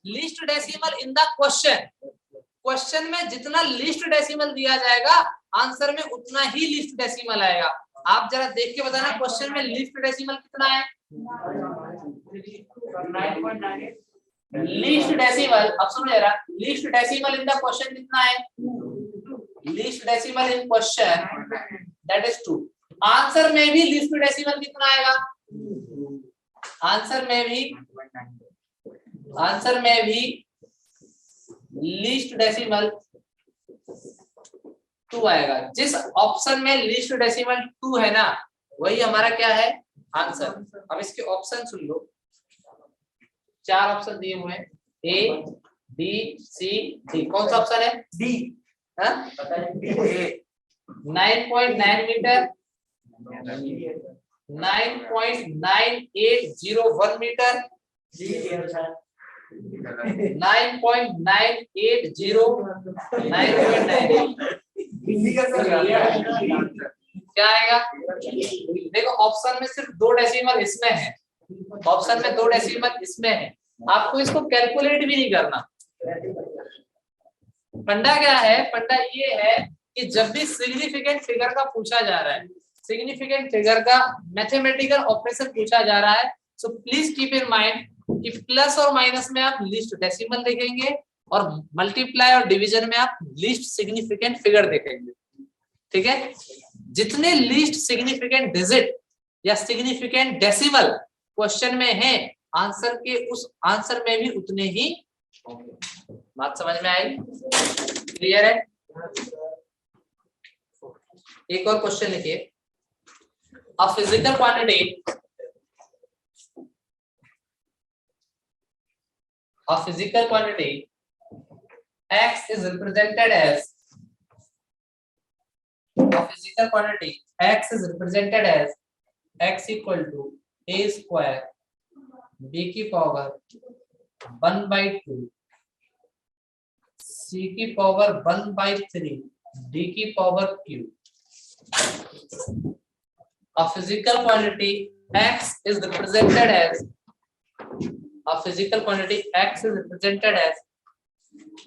least decimal in the question, question में जितना लीस्ट डेसिमल दिया जाएगा आंसर में उतना ही लीस्ट डेसिमल आएगा। आप जरा देख के बताना क्वेश्चन में लीस्ट डेसिमल कितना है, 9.98 लीस्ट डेसिमल। अब सुनो जरा, least decimal in the question कितना है, least decimal in question that is 2। Answer में भी लीस्ट डेसिमल कितना आएगा, आंसर में भी, आंसर में भी लीस्ट डेसिमल 2 आएगा। जिस ऑप्शन में लीस्ट डेसिमल 2 है ना, वही हमारा क्या है, आंसर। अब इसके ऑप्शन सुन लो, 4 ऑप्शन दिए हुए हैं, ए बी सी डी, कौन सा ऑप्शन है, डी, 9.9 मीटर, 9.9801 मीटर, 9.980, क्या आएगा? देखो ऑप्शन में सिर्फ 2 डेसिमल इसमें है, ऑप्शन में 2 डेसिमल इसमें है, आपको इसको कैलकुलेट भी नहीं करना। फंडा क्या है, फंडा ये है कि जब भी सिग्निफिकेंट फिगर का पूछा जा रहा है, सिग्निफिकेंट फिगर का मैथमेटिकल ऑपरेशन पूछा जा रहा है, so please keep in mind कि प्लस और माइनस में आप लीस्ट डेसिमल देखेंगे और मल्टीप्लाई और डिवीजन में आप लीस्ट सिग्निफिकेंट फिगर देखेंगे, ठीक है? जितने लीस्ट सिग्निफिकेंट डिजिट या सिग्निफिकेंट डेसिमल क्वेश्चन में है, आंसर के उस आंसर में भी उतने ही होंगे। बात समझ में आई? क्लियर है? एक और क्वेश्चन लिखिए, a physical quantity, a physical quantity x is represented as, a physical quantity x is represented as x equal to a square b की पावर 1/2 c की पावर 1/3 d की power q. A physical quantity x is represented as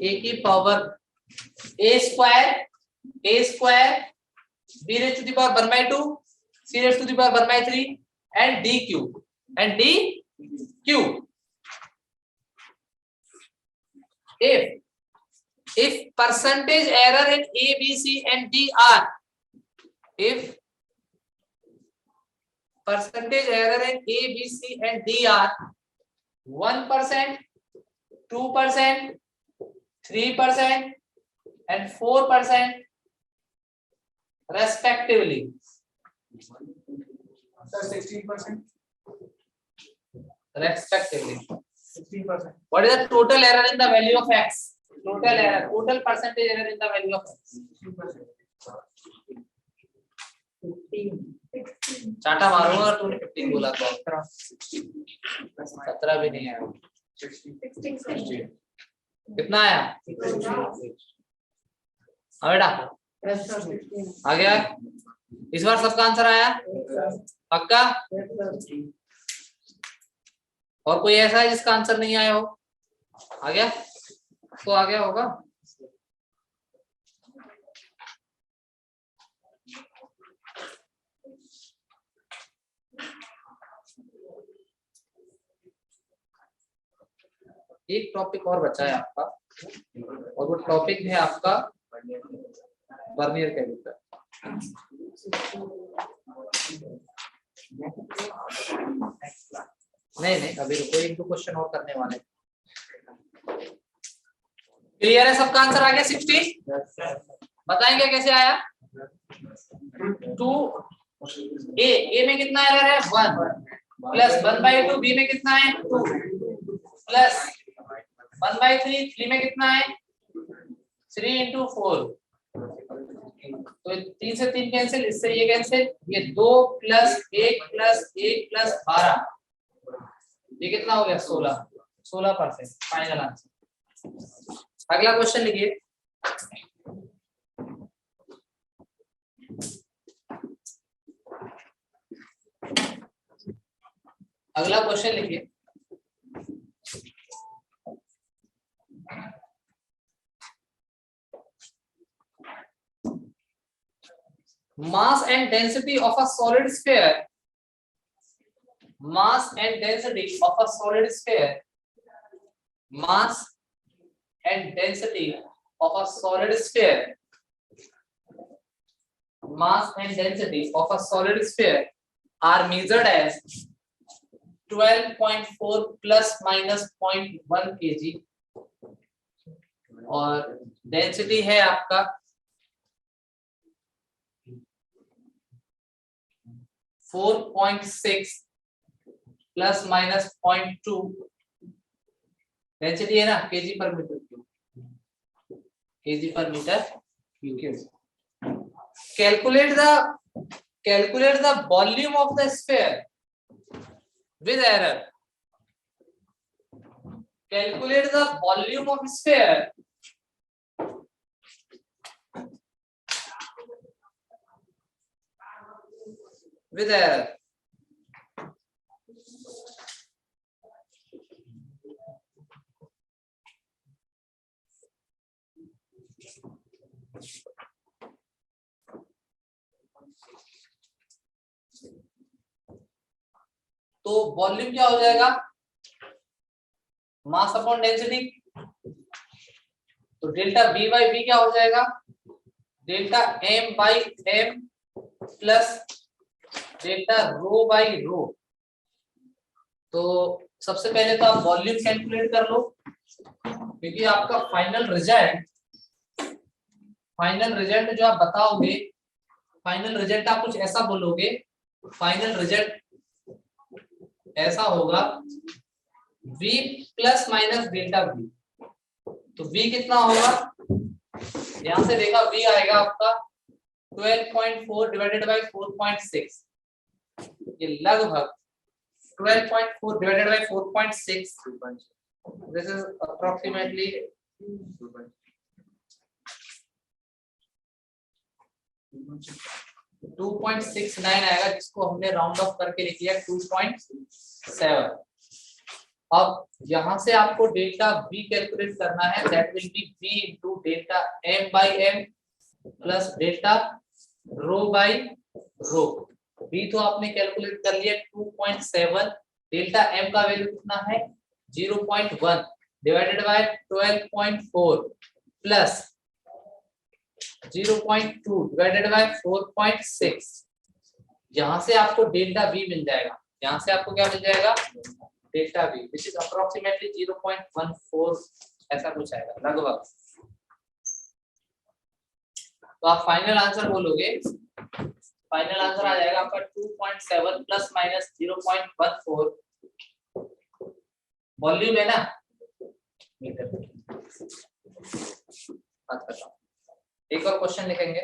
a की power a square b raised to the power 1/2 c raised to the power 1/3 and dq. If percentage error in a, b, c and d are, if percentage error in a, b, c and d are 1%, 2%, 3% and 4% respectively. Sir, 16%. Respectively. 16%. What is the total error in the value of x? Total percentage error in the value of x. 16%. चाटा मारूंगा और तूने 15 बोला तो 17 भी नहीं आया। 16. कितना आया? बेटा आ गया। इस बार सबका आंसर आया पक्का? और कोई ऐसा है जिसका आंसर नहीं आया हो? आ गया तो आ गया होगा। एक टॉपिक और बचा है आपका और वो टॉपिक है आपका वर्नियर कैलिपर। नहीं अभी रुको, एक दो क्वेश्चन और करने वाले। क्लियर है? सबका आंसर आ गया 60? बताएंगे कैसे आया? 2 ए में कितना एरर है? 1 प्लस 1/2 बी में कितना है? 2 प्लस 1/3 3 में कितना है? 3 into 4। तो 3 से 3 कैंसिल, इससे ये कैंसिल, ये 2 प्लस 1 प्लस 1 प्लस 12, ये कितना हो गया? 16%। Final answer. अगला क्वेश्चन लिखिए। अगला क्वेश्चन लिखिए। Mass and density of a solid sphere. Mass and density of a solid sphere. Mass and density of a solid sphere. Mass and density of a solid sphere are measured as 12.4 plus minus 0.1 kg और density है आपका 4.6 plus minus 0.2 density है ना, kg per metre cube, kg per metre cube. Calculate the volume of the sphere with error. Calculate the volume of sphere with error. तो volume क्या हो जाएगा? Mass upon density. तो delta V by V क्या हो जाएगा? Delta M by M plus delta rho by रो। तो सबसे पहले तो आप वॉल्यूम कैलकुलेट कर लो, क्योंकि आपका फाइनल रिजल्ट जो आप बताओगे, फाइनल रिजल्ट आप कुछ ऐसा बोलोगे, फाइनल रिजल्ट ऐसा होगा V plus minus delta V। तो V कितना होगा? यहां से देखा V आएगा आपका 12.4 डिवाइडेड बाय 4.6, ये लगभग 12.4 divided by 4.6 this is approximately 2.69 आएगा, जिसको हमने राउंड ऑफ करके लिख लिया 2.7। अब यहाँ से आपको डेल्टा V कैलकुलेट करना है, that will be V into delta M by M plus delta rho by rho. V तो आपने कैलकुलेट कर लिया 2.7, डेल्टा M का वैल्यू कितना है 0.1 divided by 12.4 plus 0.2 divided by 4.6। यहाँ से आपको डेल्टा V मिल जाएगा, यहाँ से आपको क्या मिल जाएगा delta V, which is approximately 0.14 ऐसा कुछ आएगा लगभग। तो आप फाइनल आंसर बोलोगे, फाइनल आंसर आ जाएगा आपका 2.7 प्लस माइनस 0.14 वॉल्यूम है ना मीटर। एक और क्वेश्चन लिखेंगे,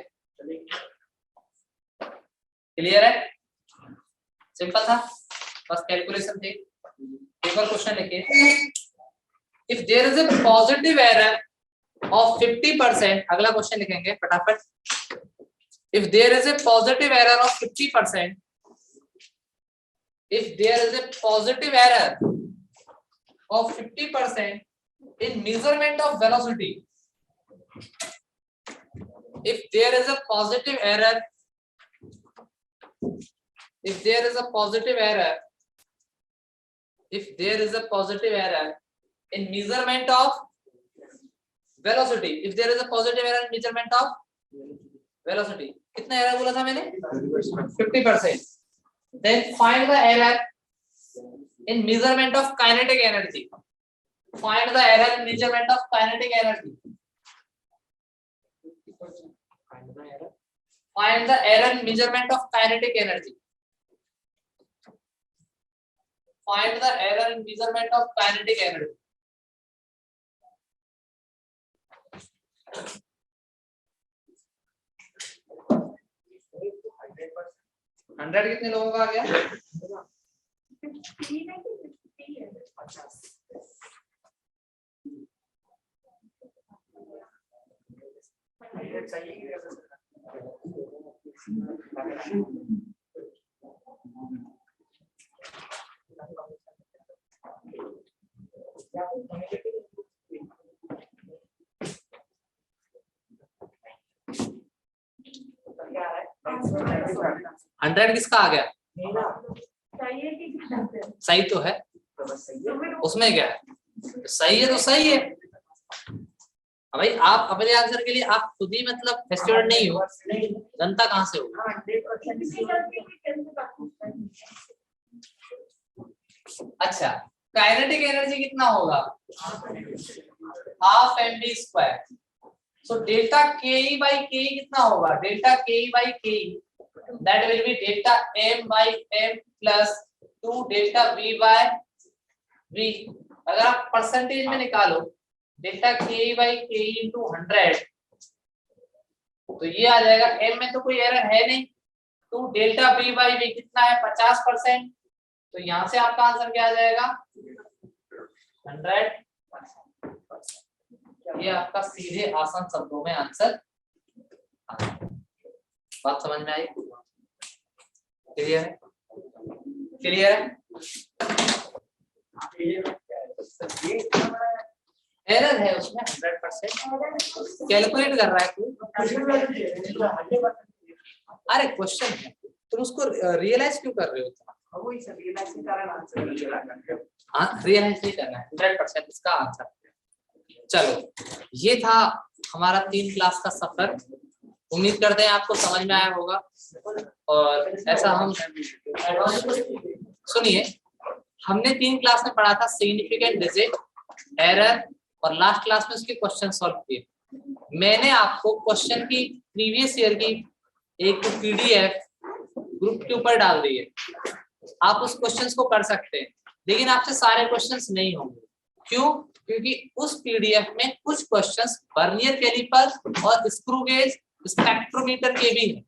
क्लियर है, सिंपल था, बस कैलकुलेशन थी। एक और क्वेश्चन लिखिए, if there is a positive error of 50%, अगला क्वेश्चन लिखेंगे फटाफट। If there is a positive error of 50%, if there is a positive error of 50% in measurement of velocity, if there is a positive error, if there is a positive error, if there is a positive error in measurement of velocity, if there is a positive error in measurement of velocity, कितना error बोला था मैंने 50%, then find the error in measurement of kinetic energy, find the error in measurement of kinetic energy, find the error in measurement of kinetic energy, find the error in measurement of kinetic energy। Hundred कितने लोगों का आ गया? 100 किसका आ गया? सही तो है, उसमें क्या है, सही है तो सही है। भाई आप अपने आंसर के लिए आप खुद ही मतलब फेस्टिवल नहीं हो, जनता कहाँ से हो? अच्छा, काइनेटिक एनर्जी कितना होगा? Half mv square. So delta ke by ke कितना होगा? Delta ke by ke that will be delta m by m plus 2 delta v by v। अगर आप परसेंटेज में निकालो delta ke by ke into 100, तो ये आ जाएगा, m में तो कोई एरर है नहीं, 2 डेल्टा v by v कितना है 50%, तो यहाँ से आपका आंसर क्या आ जाएगा 100%। ये आपका सीधे आसान शब्दों में आंसर। बात समझ में आई? क्लियर है? क्लियर है? एरर है उसमें 100%, कैलकुलेट कर रहा है तू। अरे क्वेश्चन है, तुम उसको रियलाइज क्यों कर रहे हो? रियलाइज नहीं करना है, 100% इसका आंसर। चलो, ये था हमारा 3 क्लास का सफर। उम्मीद करते हैं आपको समझ में आया होगा। और ऐसा हम सुनिए, हमने 3 क्लास में पढ़ा था सिग्निफिकेंट डिजिट, एरर, और लास्ट क्लास में उसके क्वेश्चन सॉल्व किए। मैंने आपको क्वेश्चन की प्रीवियस ईयर की एक पीडीएफ ग्रुप के ऊपर डाल दी है, आप उस क्वेश्चंस को कर सकते हैं, लेकिन आपसे सारे क्वेश्चंस नहीं होंगे। क्यों? क्योंकि उस पीडीएफ में कुछ क्वेश्चंस वर्नियर कैलिपर और स्क्रू गेज स्पेक्ट्रोमीटर के भी हैं,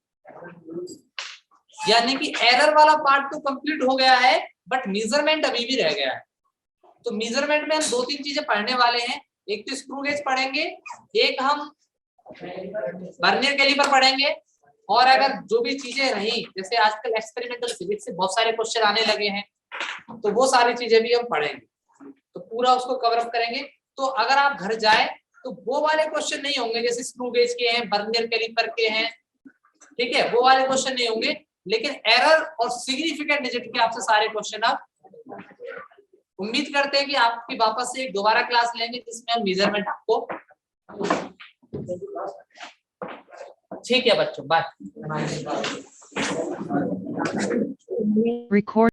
यानी कि एरर वाला पार्ट तो कंप्लीट हो गया है, बट मेजरमेंट अभी भी रह गया है। तो मेजरमेंट में हम 2-3 चीजें पढ़ने वाले हैं। एक तो स्क्रू गेज पढ़ेंगे, एक हम वर्नियर कैलिपर पढ़ेंगे, और अगर जो भी चीजें रही, जैसे आजकल एक्सपेरिमेंटल फिजिक्स से बहुत सारे क्वेश्चन आने लगे हैं, तो वो सारी चीजें भी हम पढ़ेंगे, तो पूरा उसको कवर अप करेंगे। तो अगर आप घर जाए तो वो वाले क्वेश्चन नहीं होंगे जैसे स्क्रू गेज के हैं, वर्नियर कैलिपर के हैं, ठीक है, वो वाले क्वेश्चन नहीं होंगे, लेकिन एरर और सिग्निफिकेंट डिजिट के आपसे सारे क्वेश्चन आप उम्मीद करते हैं कि आपकी वापस से एक दोबारा क्लास लेंगे जिसमें हम मेजरमेंट आपको। ठीक है बच्चों, बाय। Record.